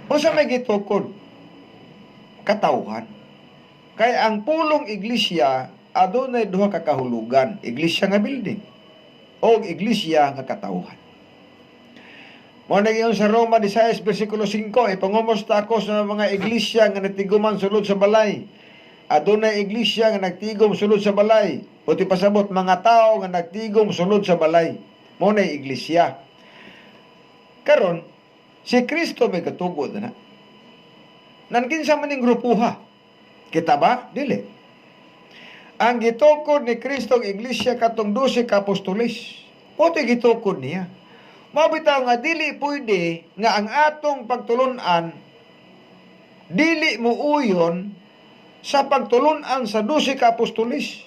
Unsa may gitukod? Katawhan. Kay ang pulong iglesia adunay duha ka kahulugan, iglesia nga building o iglesia nga katawhan. Mo nagyon sa Roma 16 bersikulo 5, ipangumusta ako sa mga iglesia nga nagtiguman sulod sa balay. Adunay iglesia nga nagtigom sulod sa balay. O ti pasabot mga tao nga nagtigom sulod sa balay. Mo na iglesia. Karon si Kristo may katugod na. Nankinsa man ning grupuha. Kita ba? Dili. Ang gitukod ni Kristo ang iglesia katong 12 ka apostoles. Mo ti gitukod niya. Mabitaw nga dili pwede nga ang atong pagtulunan dili mo uyon sa pagtulunan sa 12 ka apostoles.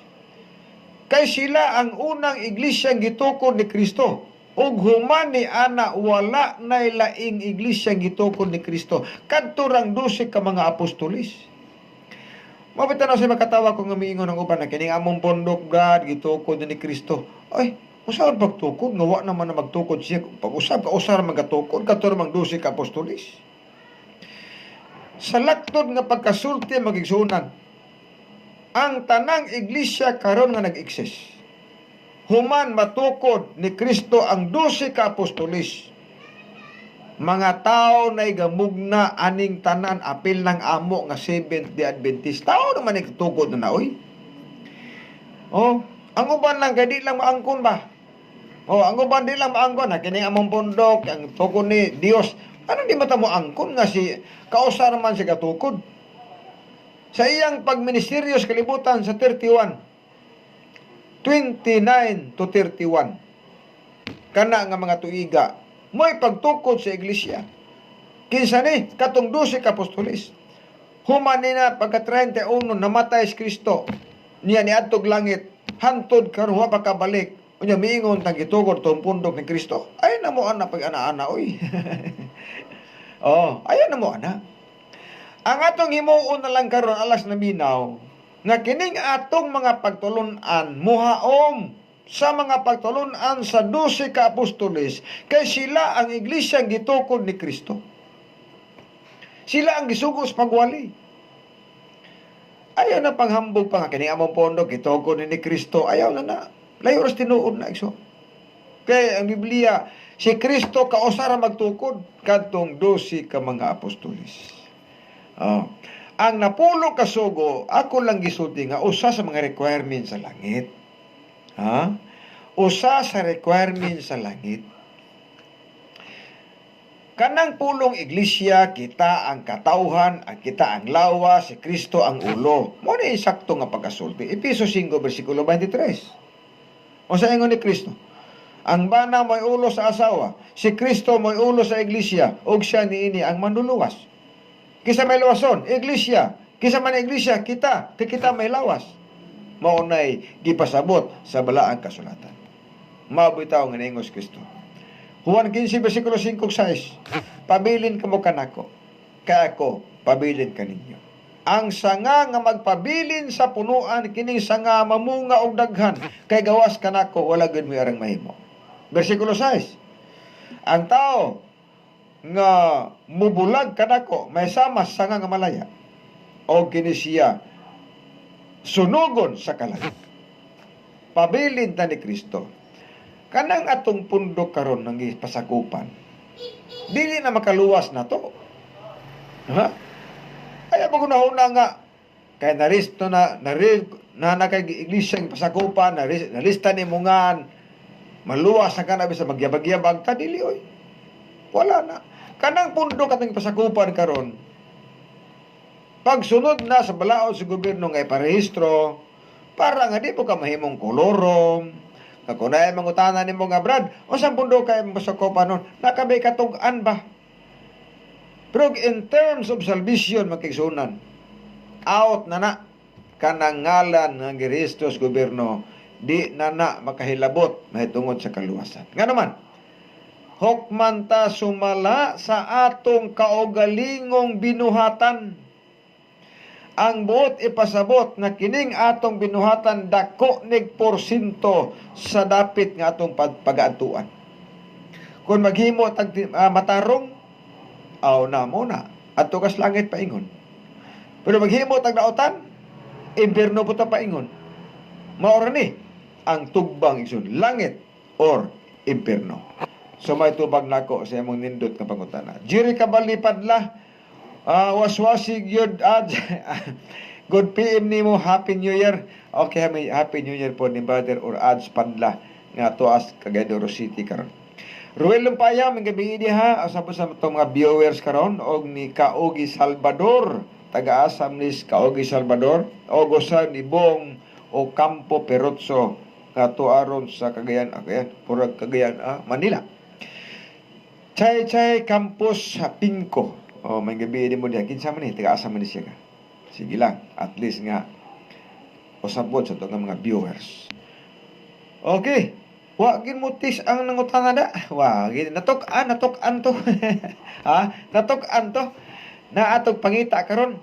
Kay sila ang unang iglesyang gitukod ni Kristo. Ug human ni ana wala nay laing iglesyang gitukod ni Kristo. Kadto rang 12 ka mga apostoles. Mabitaw na sa makatawa ko nga miingon ng uban na kining among pondok God gitukod ni Kristo. Ay, usahan pagtukod, nga wa naman na magtukod siya. Pag-usap, kausar magatukod, kato namang 12 ka apostoles. Sa laktod nga pagkasulti magigsunan, ang tanang iglesia karon nga nag-exist. Human matukod ni Kristo ang 12 ka apostoles. Mga tao na igamugna aning tanan apil ng amo nga Seventh-day Adventist. Tao naman nagtukod na oy. Oh, ang uban lang kay di lang maangkon ba? Oh, ang uban di lang maangkon na kining among pondok, ang tukod ni Dios. Ano di mata mo angkon nga si kausar man si katukod? Sa iyang pagministeryo sa kalibutan sa 31, 29 to 31. Kana nga mga tuiga, mo'y pagtukod sa iglesia. Kinsa ni katong 12 ka apostoles. Human nina pagka 31 namatay si Kristo. Niya niadtog langit, hantod karon wa pa kabalik. Unya miingon tang gitukod tong pundok ni Kristo. Ay na mo ana pag ana-ana oy. Oh, ayan na mo ana. Ang atong himuon na lang karon alas na minaw nga kining atong mga pagtulunan muhaom sa mga pagtulunan sa 12 ka apostoles kay sila ang iglesyang gitukod ni Kristo. Sila ang gisugos pagwali. Ayaw na panghambog pa nga kining among pondok gitukod ni Kristo. Ayaw na. Layo ras tinuod na iso. Kay ang Biblia, si Kristo kausara magtukod kadtong 12 ka mga apostoles. Ang napulo ka sugo, ako lang gisulti nga usa sa mga requirements sa langit. Usa sa requirements sa langit. Kanang pulong iglesia, kita ang katawhan, ang kita ang lawas, si Kristo ang ulo. Mo ni sakto nga pagkasulti. Efesos 5 bersikulo 23. O sa ingon ni Kristo, ang bana mo'y ulo sa asawa, si Kristo mo'y ulo sa iglesia, ug siya niini ang manluluwas. Kisa may lawason, iglesia. Kisa man iglesia, kita may lawas. Maunay gipasabot sa balaang kasulatan. Mabitaw nga niingos Kristo. Juan 15 bersikulo 5-6. Pabilin kamo kanako, kay ako pabilin kaninyo. Ang sanga nga magpabilin sa punuan kining sanga mamunga og daghan, kay gawas kanako wala gid mi arang mahimo. Bersikulo 6. Ang tao nga mubulag kanako may sama sanga nga malaya o kini siya sunugon sa kalag. Pabilin ta ni Kristo. Kanang atong pundok karon ng pasakupan, dili na makaluwas na to. Ay magunahuna nga kay naristo na kay iglesia ng pasakupan, nalista ni mungan maluwas na kana bisa magyabag-yabag ta dili oy. Wala na. Kanang pundok atong pasakupan karon, pagsunod na sa balaod sa gobyerno nga iparehistro para nga di po ka mahimong kolorom. Kakunay mangutana nimo nga Brad, o sa pundok kay pasakupan nun, nakabay katug-an ba? Pero in terms of salvation makigsunan, out na kanang ngalan nga girehistro sa gobyerno, di na makahilabot mahitungod sa kaluwasan. Nga naman, hukman ta sumala sa atong kaugalingong binuhatan. ang buot ipasabot nga kining atong binuhatan dako nig porsyento sa dapit nga atong pag-aatuan. Kung maghimo tag matarong, aw na mo na adto kas langit paingon. Pero maghimo tag nautan, impierno po ta paingon. Mao ra ni ang tugbang isun, langit or impierno. So may tubag nako sa imong nindot nga pangutana. Jiri kabalipad la, waswasig yun good PM nimo, Happy New Year. Okay, Happy New Year po ni brother or ads padla nga tuas Cagaydoro City karon. Ruel Lumpaya, may gabi diha sa itong mga viewers karon og ni Kaogi Salvador, taga-asam ni Kaogi Salvador, o gosan ni Bong o Campo Perotso nga tuaron sa Cagayan, purag Cagayan, Manila. Chay Campus Pinco. May gabi din mo diha. Kinsa man ni taga-asam ni siya ka. Sige lang, at least nga usabot sa itong mga viewers. Okay. Wagin mo tis ang nangutana da. Wagin natuk-an to. Natuk-an to. Na atog pangita karon.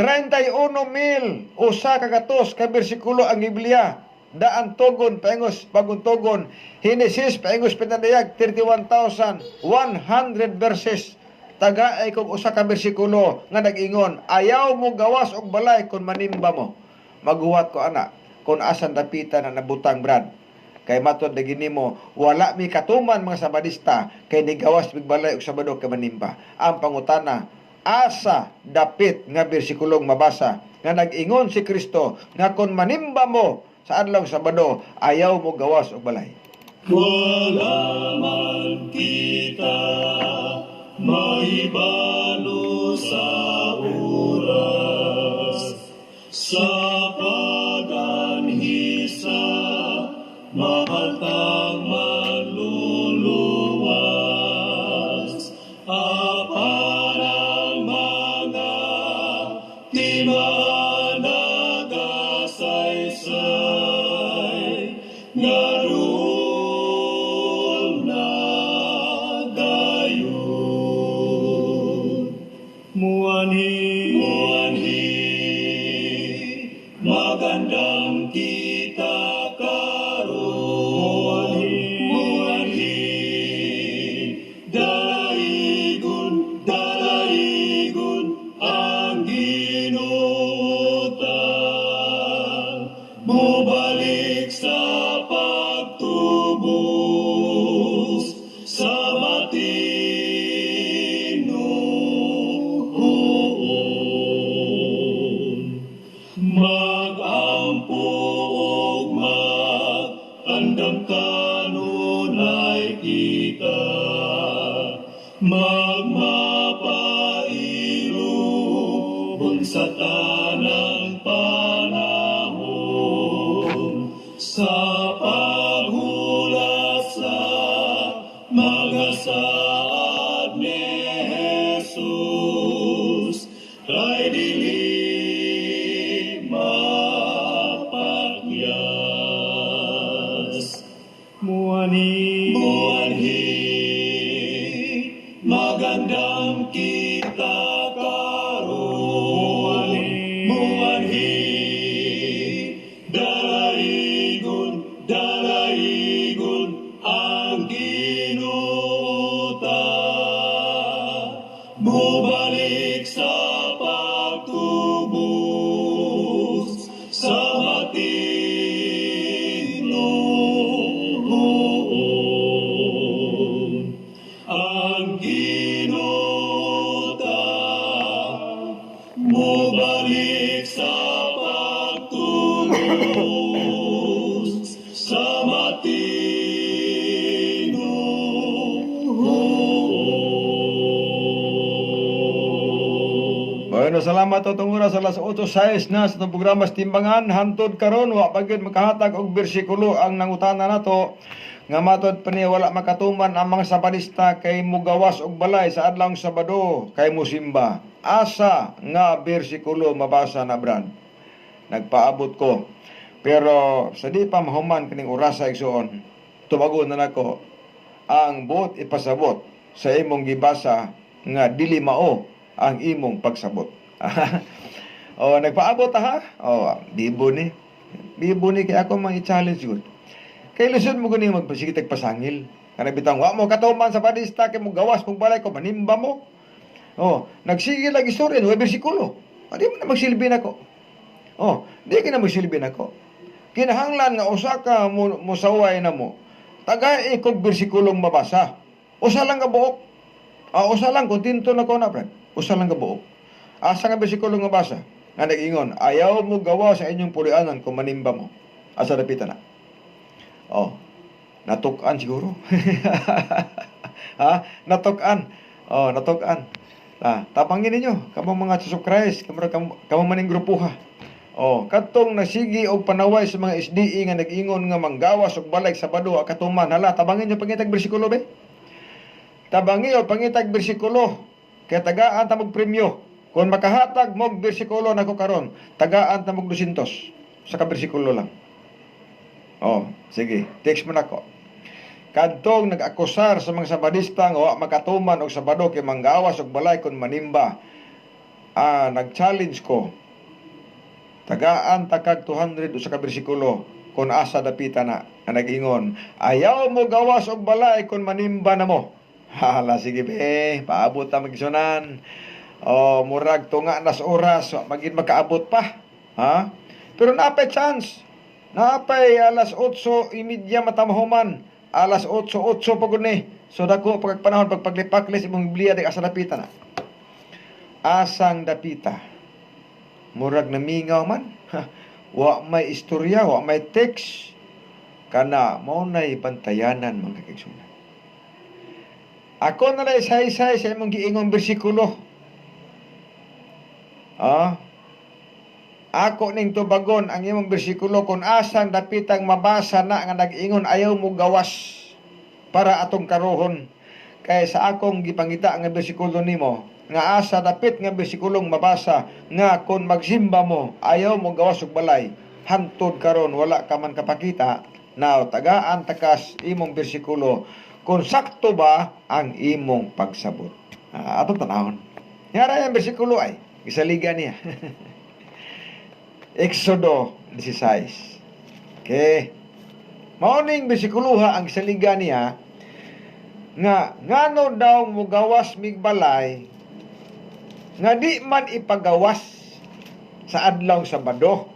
31,000 usa ka gatos ka bersikulo ang Biblia. Daan togon paingos bagong togon. Hinesis paingos pinadayag 31,100 verses. Taga ay kung usa ka bersikulo nga nag-ingon, ayaw mo gawas og balay kung manimba mo. Maghuwat ko ana kung asan dapitan na nabutang brad. Kay matod na ginimo, wala mi katuman mga sabadista, kay nigawas bigbalay og Sabado kay manimba. Ang pangutana, asa dapit nga bersikulong mabasa nga nag-ingon si Kristo nga kung manimba mo sa adlaw Sabado, ayaw mo gawas og balay. Wala man kita mahibalo sa oras sa paganhisa matang maluluwas aparang mga timanagasaysay nga roon na gayon muanhi magandang kita Dalaigon ang ginutan, bumalik sa pagtubos sa matinoon. Mag-ampo og mag-andam kanunay kita, magmapailubon sa tanang panahon sa paghulat sa mga saad ni Jesus kay dili mapakyas muanhi magandang kita karon muanhi dalaigon ang ginutan bumalik sa pagtubos sa matinoon ang bumalik sa pagtubos sa matinoon. Bueno, salamat o tungura sa alas 8:06 na sa itong programa Timbangan. Hantod karon wa pagid makahatag og bersikulo ang nangutana nato nga matod pa niya wala makatuman ang mga sabadista kay mugawas og balay sa adlawng Sabado kay musimba. Asa nga bersikulo mabasa na brad? Nagpaabot ko. Pero sa di pa mahuman kining orasa igsoon, tubagon na nako ang buot ipasabot sa imong gibasa nga dili mao ang imong pagsabot. Nagpaabot ha? Bibo ni. Bibo ni kaya ako mga i-challenge yun. Kay Luzon mo gani magpasigitag pasangil. Kana bitang wa mo katuman sa badista kay mo gawas mong balay ko manimba mo. Nagsigil lagi istorya no bersikulo. Di mo na magsilbi nako. Di ka na magsilbi nako. Kinahanglan nga usa ka mo saway na mo. Tagay ikog bersikulong mabasa. Usa lang ka buok. Usa lang kontinto na ko na friend. Usa lang ka buok. Asa nga bersikulong mabasa? Nga nag-ingon, ayaw mo gawa sa inyong pulianan kung manimba mo. Asa dapitan na. Natukan siguro. Natukan. Natukan. Tapangin ninyo, kamong mga Jesus Christ, kamong maning grupuha. Katong nasigi og panaway sa mga SDE nga nag-ingon nga manggawas og balay sa Sabado katuman. Tabangin niyo pangitag bersikulo be. Tabangin o pangitag bersikulo. Kaya tagaan ta mog premyo. Kung makahatag mog bersikulo nako karon, tagaan ta mog 200 sa ka bersikulo lang. Sige, text mo nako. Kadtong nag-akusar sa mga sabadista nga wa makatuman og Sabado kay manggawas og balay kon manimba. Nag-challenge ko. Tagaan takag 200 sa ka bersikulo kon asa dapitan na nag-ingon, ayaw mo gawas og balay kon manimba na mo. Sige be, paabot ta magisunan. Murag tunga nas oras, magin makaabot pa. Pero napay chance. Napay alas 8:30 matamahuman. Alas 8:08 pagod ni. So dako pagpanahon pagpaglipaklis imong Biblia di asa dapita na. Asang dapita. Murag namingaw man. Wa may istorya, wa may text. Kana mao nay bantayanan mga kakigsunan. Ako na lay say-say sa imong giingong bersikulo. Ako ning tubagon ang imong bersikulo kung asang dapitang mabasa na nga nag-ingon ayaw mo gawas para atong karohon. Kaya sa akong gipangita nga bersikulo nimo nga asa dapit nga bersikulong mabasa nga kung magsimba mo ayaw mo gawas og balay hantod karon wala ka man kapakita. Now tagaan takas imong bersikulo kung sakto ba ang imong pagsabot. Atong tanahon. Yara yung bersikulo ay gisaliga niya. Exodo 16. Okay. Mauning besikuluha ang gisaliga niya nga ngano daw mo gawas migbalay nga di man ipagawas sa adlaw Sabado.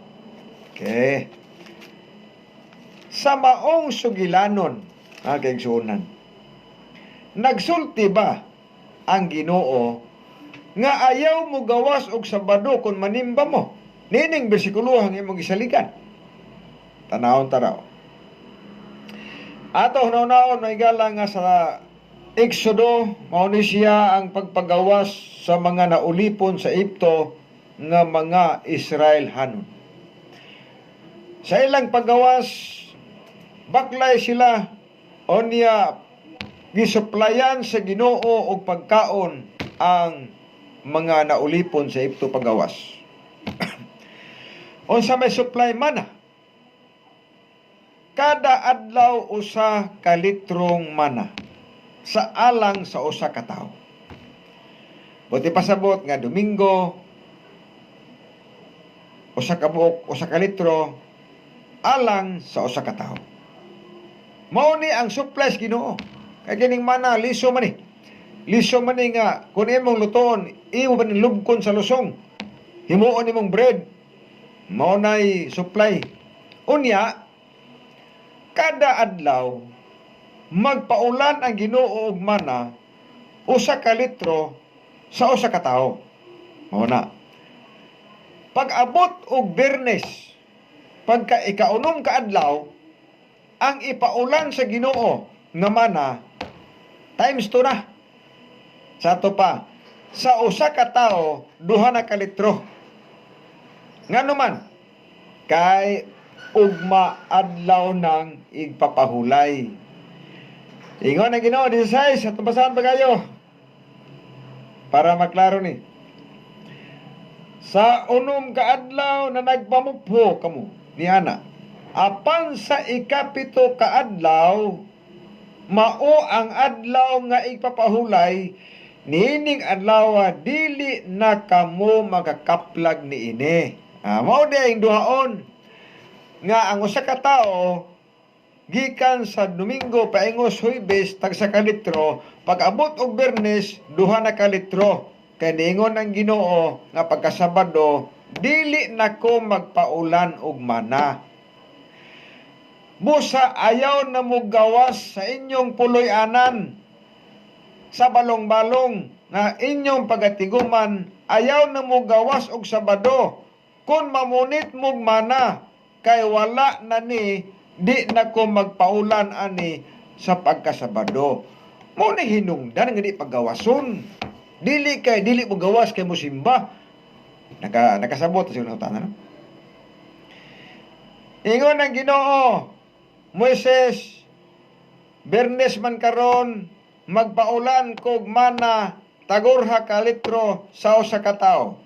Okay. Sa maong sugilanon, kaigsuonan. Nagsulti ba ang Ginoo nga ayaw mo gawas og Sabado kung manimba mo? Nining besikuluhang imong gisaligan. Tanawon taraw. Ato hunaw-hunaw na igala nga sa Exodo, mao ni siya ang pagpagawas sa mga naulipon sa Egypto nga mga Israelhanon. Sa ilang paggawas, baklay sila o niya gisuplayan sa Ginoo og pagkaon ang mga naulipon sa Egypto paggawas. Unsa may supply mana? Kada adlaw usa ka litrong mana sa alang sa usa ka tawo. Buti pasabot nga Domingo usa ka buok, usa ka litro alang sa usa ka tawo. Mao ni ang supply sa Ginoo. Kay kining mana liso man ni. Liso man ni nga kun imong lutoon, imo man lubkon sa lusong. Himuon imong bread. Mao nay supply. Unya kada adlaw magpaulan ang Ginoo og mana usa ka litro sa usa ka tawo. Mao na. Pag-abot og Biyernes, pagka ikaunom ka adlaw, ang ipaulan sa Ginoo nga mana times 2 na. Sa to pa, sa usa ka tawo 2 na ka litro. Ngano man kay ugma adlaw nang igpapahulay. Ingon ang Ginoo 16 at basahan pa kayo para maklaro ni. Sa unom ka adlaw na nagpamupho kamo ni ana, apan sa ikapito ka adlaw mao ang adlaw nga igpapahulay niining adlaw dili na kamo makakaplag niini. Mao di ang duhaon nga ang usa ka tawo gikan sa Domingo paingos Huwebes tag sa kalitro, pag abot og Biyernes duha na ka litro. Kay niingon ang Ginoo nga pagka Sabado dili nako magpaulan og mana. Busa ayaw na mo gawas sa inyong puloy-anan sa balong-balong nga inyong pagatiguman, ayaw na mo gawas og Sabado kun mamunit mog mana, kay wala na ni di na ko magpaulan ani sa pagkasabado. Mo ni hinungdan nga di paggawason. Dili mo gawas kay mo simba. Nakasabot sa unang tanan. Ingon ang Ginoo, Moises, Biyernes man karon magpaulan kog mana tagurha ka litro sa usa ka tawo.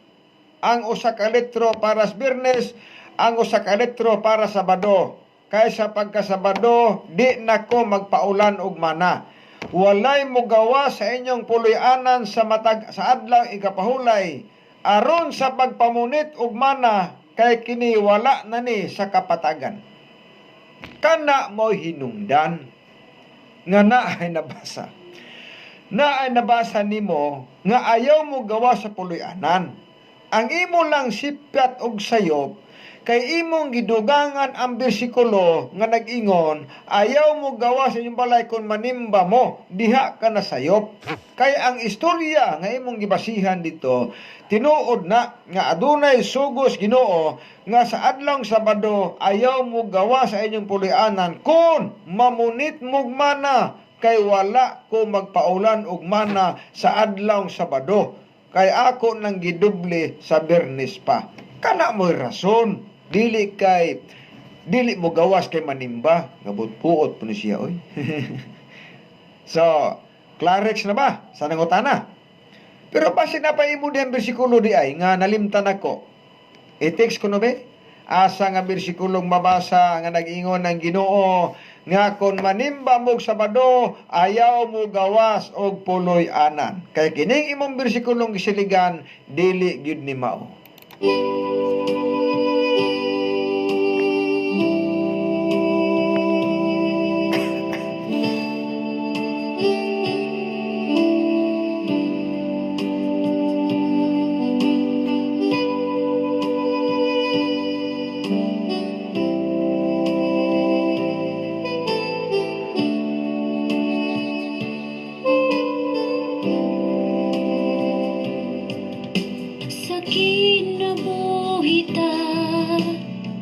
Ang usa ka litro para sa Biyernes, ang usa ka litro para sa Sabado. Kay sa pagkasabado di nako magpaulan og mana. Walay mo gawa sa inyong puloy-anan sa adlaw ikapahulay aron sa pagpamunit og mana, kay kini wala na ni sa kapatagan. Kana mo hinungdan nga naay nabasa. Naay nabasa nimo nga ayaw mo gawa sa puloy-anan. Ang imo lang sipyat og sayop kay imong gidugangan ang bersikulo nga nag-ingon, ayaw mo gawa sa inyong balay kung manimba mo, diha ka na sayop. Kay ang istorya nga imong gibasihan dito, tinuod na nga adunay sugos Ginoo nga sa adlaw Sabado ayaw mo gawa sa inyong puloy-anan kung mamunit mog mana, kay wala ko magpaulan og mana sa adlaw Sabado. Kay ako nang giduble sa Biyernes pa. Kana mo'y rason. Dili mo gawas kay manimba. Ngabot-puot po ni siya, oy. So, Clarex na ba? Sa nangutana. Pero basi na pa imo di ang bersikulo di ay, nga nalimtan ako. I-text ko no be? Asa nga bersikulong mabasa nga nag-ingon ng Ginoo nga kon manimba mo Sabado ayaw mo gawas og puloy-anan. Kay kining imong bersikulong gisiligan dili gyud ni mao. Kinabuhita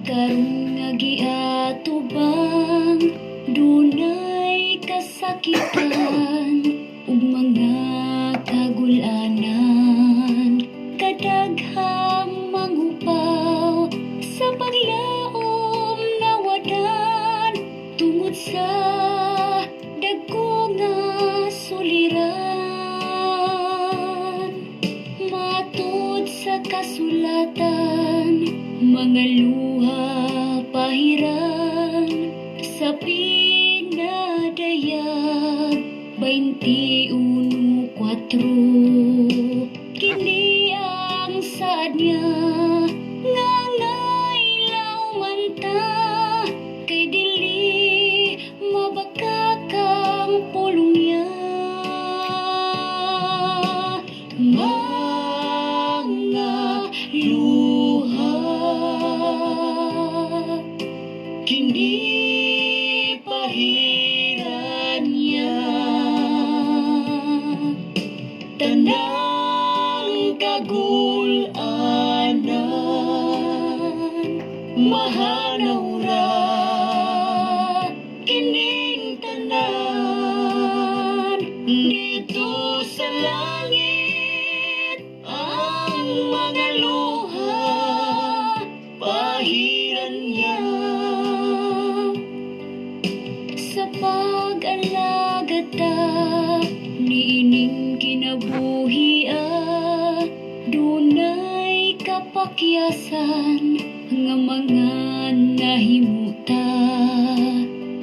karon nga giatubang dunay kasakitan ug mga kagulanan, kadaghang manghupaw sa paglaom na wadan tungod sa dagko nga suliran. Sa kasulatan, mga luha pahiran sa pinadayag 21:4. Kini ang saad niya nga ngailaw man ta, kay dili mabakakang pulong niya. Luha kini pahiran niya, tanang kagulanan mahanaw ra kining tanan dito sa langit. Ang mga luha pahiran niya sa pag-alagad ta niining kinabuhi dunay kapakyasan nga mga nahimuta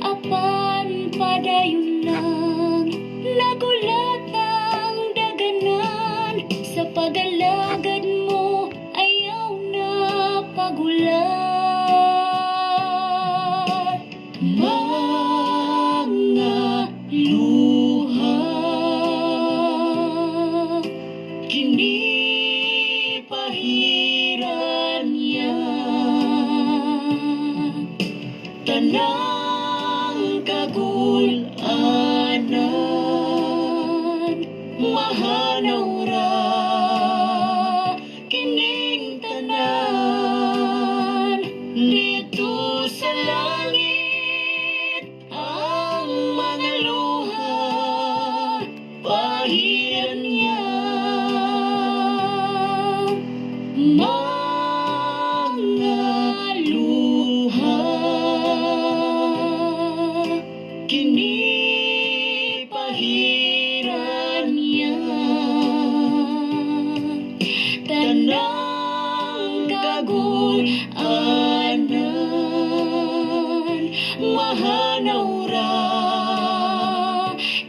apan padayon lang nagulat ang daganan. tanang kagulanan mahanaw ra kining tanan dito sa langit ang mga luha pahiran niya mga luha kini pahiran niya tanang kagulanan mahanaw ra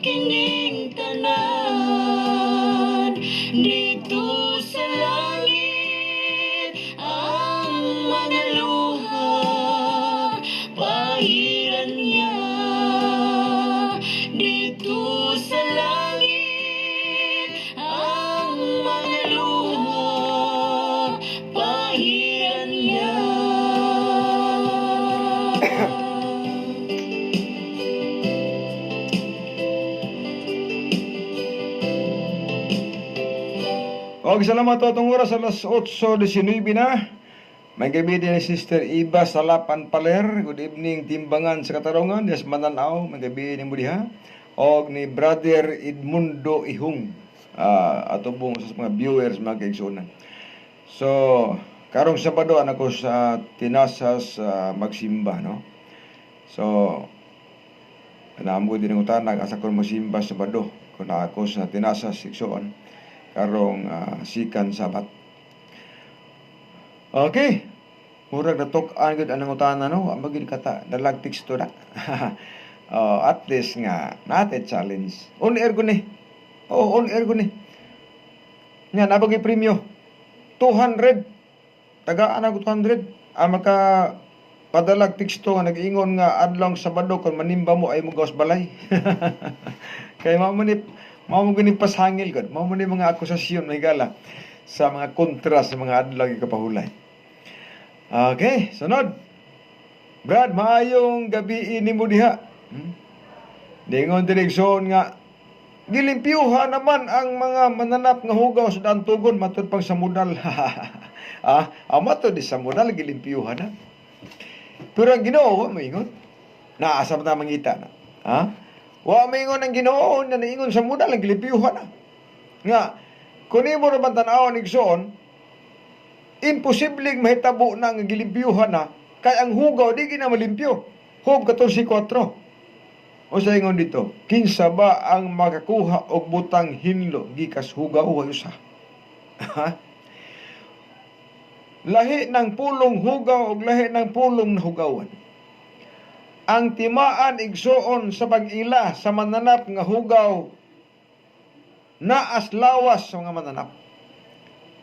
kining tanan dito sa langit ang mga luha pahiran niya dito sa langit ang mga luha pahiran niya. Okay, salamat po itong oras, alas 8:19 na. May gabi din ni Sister Iba Salapan Paler. Good evening, Timbangan sa Katarungan. Yes, Mananaw. May gabi ni Mudiha. O ni Brother Edmundo Ihung. Ato pong sa mga viewers, mga kaigsunan. So, karong Sabado, anak ko sa Tinasas magsimba, no? So, naamgo din ang utanag, asa ko magsimba Sabado. Kung ako sa Tinasas, Siksoon. Karong sikan Sabat. Okay. Murag na tok-an gud anang utana no, wa magid kata dalag teksto na. At least nga nate challenge. On air gud ni. On air gud ni. Nya nabagi premyo 200. Tagaan ako 200. Maka padalag teksto nga nag-ingon nga adlong Sabado kon manimba mo ay mo gawas balay. Kay mao mo gani pasangil gud. Mao man ni mga akusasyon may gala sa mga kontra sa mga adlaw kapahulay. Okay, sunod. Brad, maayong gabi ini mo diha. Dingon direksyon nga gilimpyuha naman ang mga mananap nga hugaw sa daan tugon matud pang samudal. Matud di samudal gilimpyuha na. Pero ang Ginoo mo ingon. Naasa na mangita na. Wa maingon ang Ginoo na naingon sa mudal ang gilimpyuha na. Nga kun imo ra man tan-awon igsoon, imposibleng mahitabo na ang gilimpyuhan na kay ang hugaw di gina malimpyo. Hub 14:4. O sa ingon dito, kinsa ba ang makakuha og butang hinlo gikas hugaw wa usa? Lahi ng pulong hugaw og lahi ng pulong nahugawan. Ang timaan igsoon sa pag-ila sa mananap nga hugaw naas lawas sa mga mananap.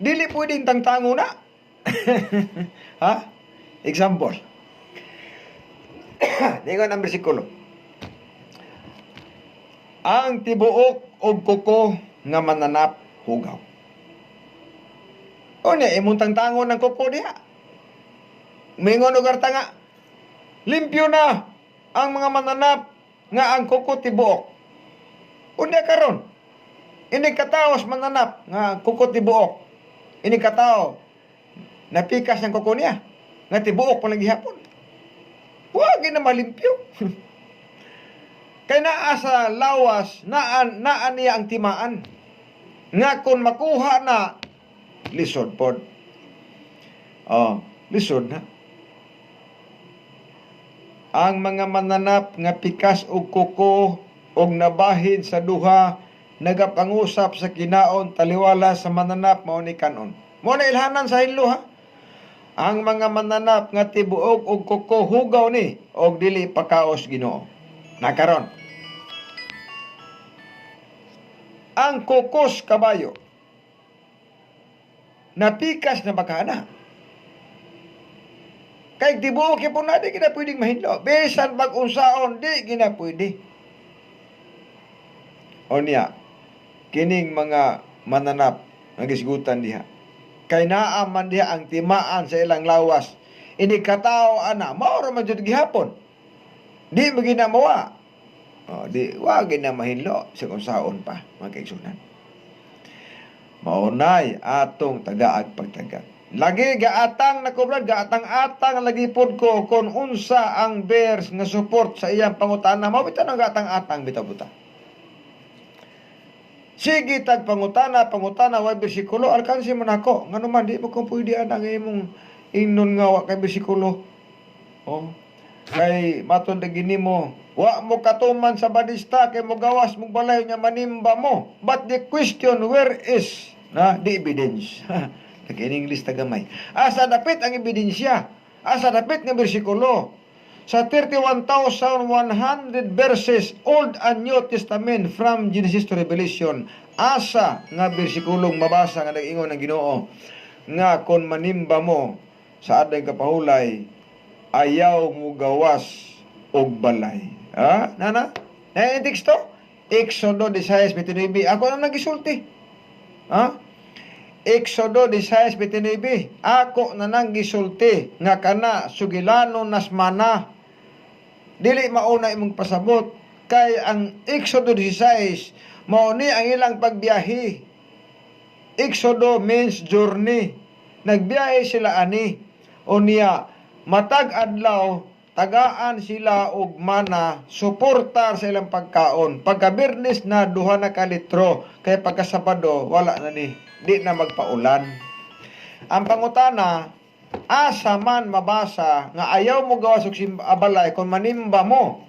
Dili pwedeng tangtango na. Example. Dingon ang bersikulo. Ang tibuok og kuko nga mananap hugaw. O niya, imong tangtango ng kuko diha. Mingon og arta nga, limpyo na ang mga mananap nga ang kuko tibuok. Unya karon, ini kataos mananap nga kuko tibuok. Ini katao napikas ng kuko niya nga tibuok pa lagi hapon. Wa gina malimpyo. Kay naa sa lawas naan niya ang timaan. Nga kung makuha na lisod pod. Lisod na. Ang mga mananap nga pikas og kuko og nabahin sa duha nagapangusap sa kinaon taliwala sa mananap mao ni kanon. Mao na ilhanan sa hinlo ha. Ang mga mananap nga tibuok og kuko hugaw ni og dili pakaos Ginoo. Nakaron. Ang kukos kabayo napikas na bakana. Kay tibuok gyapon na di gina pwedeng mahidlo. Bisan pag-unsaon di gina pwede. Onya, kining mga mananap nga gisgutan diha. Kay naa man diha ang timaan sa ilang lawas. ini katao ana mao ra man jud gihapon. Di mo ginamawa. Di wa gina mahilo sa kung saon pa mga kaigsunan. Maunay atong tagaag pagtagak. Lagi gaatang nakubrad, gaatang-atang lagi pod ko kung unsa ang bears nga support sa iyang pangutana. Mabitan ang gaatang-atang bitaw-buta. Sige tag pangutana, way bersikulo, alkansi mo nako. Ngano man di mo kung pwede ang imong ingnon nga wa kay bersikulo. Kay maton gini mo, wa mo katuman sa badista kay mo gawas mo balay nga manimba mo. But the question, where is the evidence? Nag-English tagamay. Asa dapit ang ebidensya? Asa dapit nga bersikulo? Sa 31,100 verses Old and New Testament from Genesis to Revelation, asa nga bersikulong mabasa nga nag-ingon ng Ginoo nga kon manimba mo sa aday kapahulay ayaw mo gawas og balay. Nana? Na yung teksto? Exodo 16:29. Ako na nagisulti. Exodo 16:29. Ako na nang gisulti nga kana sugilano nasmana. Dili mauna imong pasabot kay ang Exodo 16 mao ni ang ilang pagbiyahe. Exodo means journey. Nagbiyahe sila ani. O niya matag adlaw tagaan sila og mana suportar sa ilang pagkaon. Pagka Biyernes na 2 na ka litro kay pagka Sabado wala na ni. Di na magpaulan. Ang pangutana, asa man mabasa nga ayaw mo gawas og abalay kung manimba mo.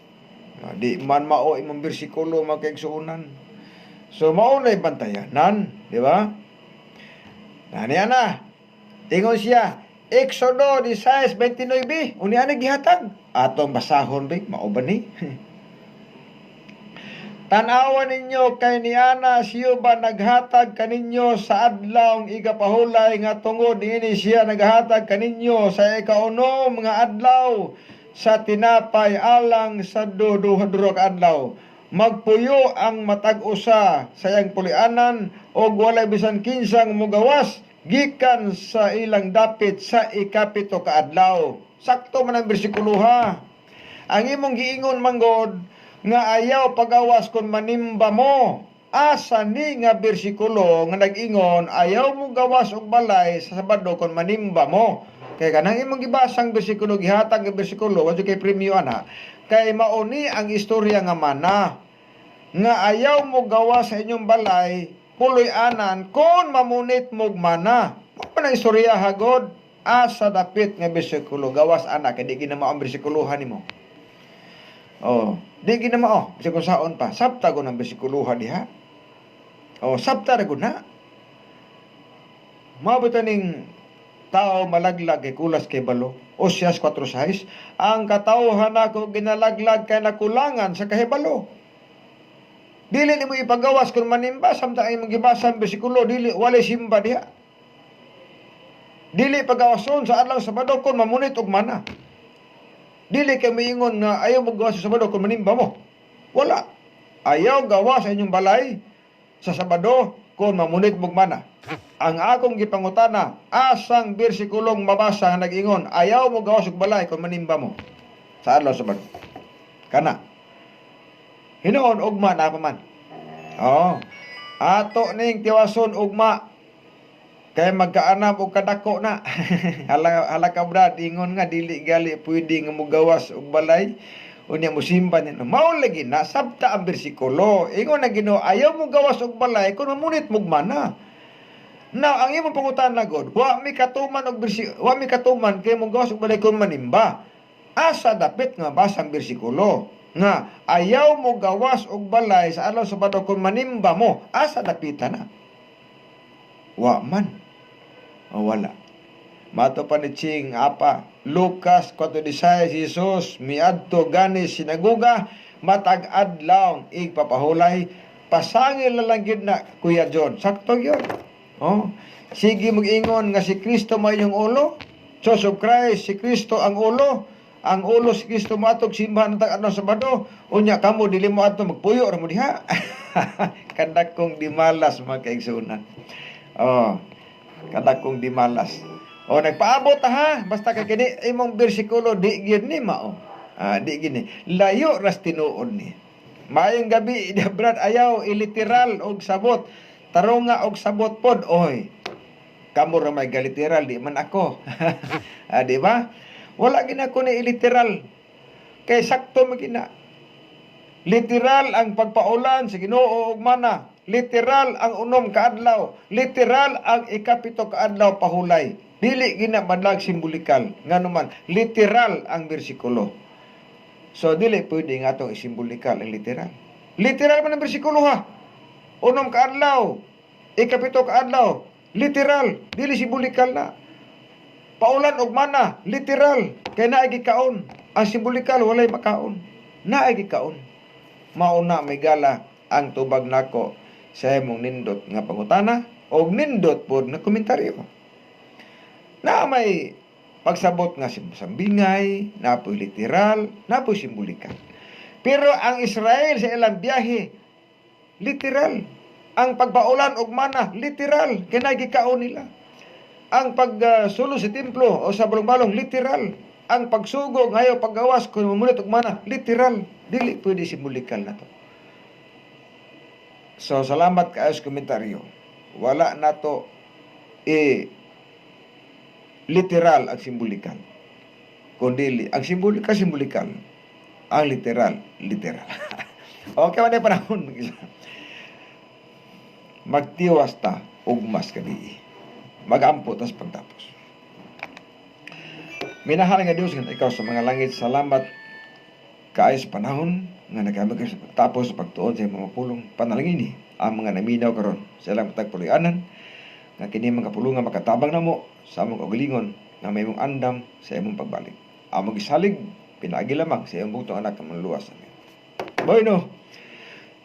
Di man mao imong bersikulo magkaigsuunan. So maunay bantayanan, di ba? Naniya na. Ingon siya, Exodo 16:29. Uni ana gihatag. Atong basahon big mao ba ni? Tanawan ninyo kay niana siyo ba naghatag kaninyo sa adlaw igapahulay nga tungod ini siya naghatag kaninyo sa ikaunom nga adlaw sa tinapay alang sa duha-duha ka adlaw. Magpuyo ang matag usa sa iyang pulianan og walay bisan kinsang mugawas gikan sa ilang dapit sa ikapito ka adlaw. Sakto man ang bersikulo ha. Ang imong giingon manggod nga ayaw pagawas kung manimba mo. Asa ni nga bersikulo nga nag-ingon ayaw mo gawas og balay sa Sabado kung manimba mo. Kay kanang imong gibasang bersikulo gihatag nga bersikulo wadyo kay premyo ana. Kay mauni ang istorya nga mana nga ayaw mo gawas sa inyong balay puloy anan kung mamunit mo mana. Mo na istorya hagod asa dapit nga bersikulo gawas ana kay di gina mao ang bersikuluhan nimo. Di ginamao, bisa kung saon pa. Sabta ko ng besikuluhan diha. Sabta rin ko na. Mabita ning tao malaglag kay kulas kay balo. Osyas 4:6. Ang katawhan ako ginalaglag kay nakulangan sa kahibalo. Dili ni mo ipagawas kung manimba. Samtang ay magibasa ang besikulo. Dili, walay simba diha. Dili pagawason sa adlaw Sabado kung mamunit og mana. Dili kay miingon nga ayaw mo gawas sa Sabado kung manimba mo. Wala. Ayaw gawas sa inyong balay sa Sabado kung mamunit mo mana. Ang akong gipangutana, asang bersikulong mabasa nga nag-ingon, ayaw mo gawas og balay kung manimba mo sa adlaw Sabado. Kana. Hinoon ugma na pa man. Ato ning tiwason ugma kay magkaanam og kadako na. hala ka brad ingon nga dili gali pwede nga mogawas og balay unya mo simba niya. Mao lagi na sabta ang bersikulo. Ingon na Ginoo ayaw mo gawas og balay kun mamunit mo mana. Now ang imong pangutana god, wa mi katuman kay mo gawas og balay kun manimba. Asa dapit nga basang bersikulo nga ayaw mo gawas og balay sa adlaw Sabado kun manimba mo. Asa dapitan na? Wa man. Wala. Mato pa ni Ching apa Lucas 4:16 Jesus miadto gani sinaguga matag adlaw igpapahulay pasangil na lang gyud na Kuya John. Sakto gyud. Sige mag-ingon nga si Kristo may yung ulo. Church of Christ, si Kristo ang ulo. Ang ulo si Kristo matog simbahan natag adlaw Sabado. Unya kamo dili mo adto magpuyo ra mo diha. Kadak kong dimalas mga kaigsunan. Kadak kong dimalas. O nagpaabot ha, basta kay kini imong bersikulo di gyud ni mao. Di gini. Layo ras tinuod ni. Maayong gabi, Brad, ayaw iliteral og sabot. Tarunga og sabot pod, oy. Kamo ra may galiteral, di man ako. Di ba? Wala gina ko ni iliteral. Kay sakto magina. Literal ang pagpaulan sa Ginoo ug mana. Literal ang unom kaadlaw. Literal ang ikapito kaadlaw pahulay. Dili gina badlag simbolikal. Nganuman, literal ang bersikulo. So, dili pwede nga itong isimbolikal ang literal. Literal man ang bersikulo ha. Unom kaadlaw. Ikapito kaadlaw. Literal. Dili simbolikal na. Paulan og mana. Literal. Kaya naay gikaon. Ang simbolikal, walay makaon. Naay gikaon. Mauna may gala ang tubag nako sa imong nindot nga pangutana o nindot pod na komentaryo. Na may pagsabot nga sambingay, napoy literal, napoy simbolikal. Pero ang Israel sa ilang biyahe, literal. Ang pagbaulan og mana, literal. Kaya gikaon nila. Ang pagsulo sa templo o sa balong-balong, literal. Ang pagsugo ngayon paggawas kung mamunit og mana, literal. Dili pwede simbolikal na to. So, salamat kayo sa komentaryo. Wala na to literal ang simbolikal. Kundi ang simbolikal. Ang literal. Okay, wala yung panahon. Magtiwas ta, ugmas kadi. Magampo tas pagtapos. Minahal nga Diyos, ikaw sa mga langit, salamat kaayo sa panahon nga nagamit kayo sa pagtapos sa pagtuon sa mga pulong panalangin ang mga naminaw karon sa ilang tagpulianan nga kini mga pulong nga makatabang namo sa among kaugalingon nga may mong andam sa imong pagbalik. Among gisalig pinaagi lamang sa imong butong anak nga manluwas. Bueno,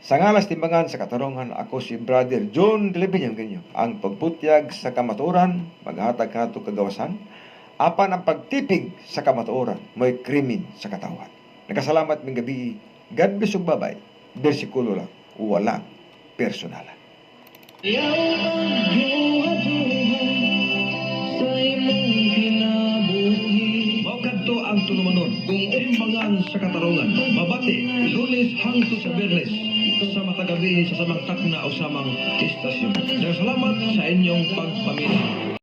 sa ngalas timbangan sa katarungan, ako si Brother John Dilipinyang ganyo. Ang pagputyag sa kamatuoran, maghatag kato kagawasan, apan ang pagtipig sa kamatuoran, may krimen sa katawan. Nagkasalamat ming gabi. God bless ug babay. Bersikulo lang, walang personalan. Maugadto ang tulumanon kung imbangan sa katarungan. Mabati, Lunes hangtod sa Biyernes sa matagabi sa samang takna o samang istasyon. Salamat sa inyong pagpamilya.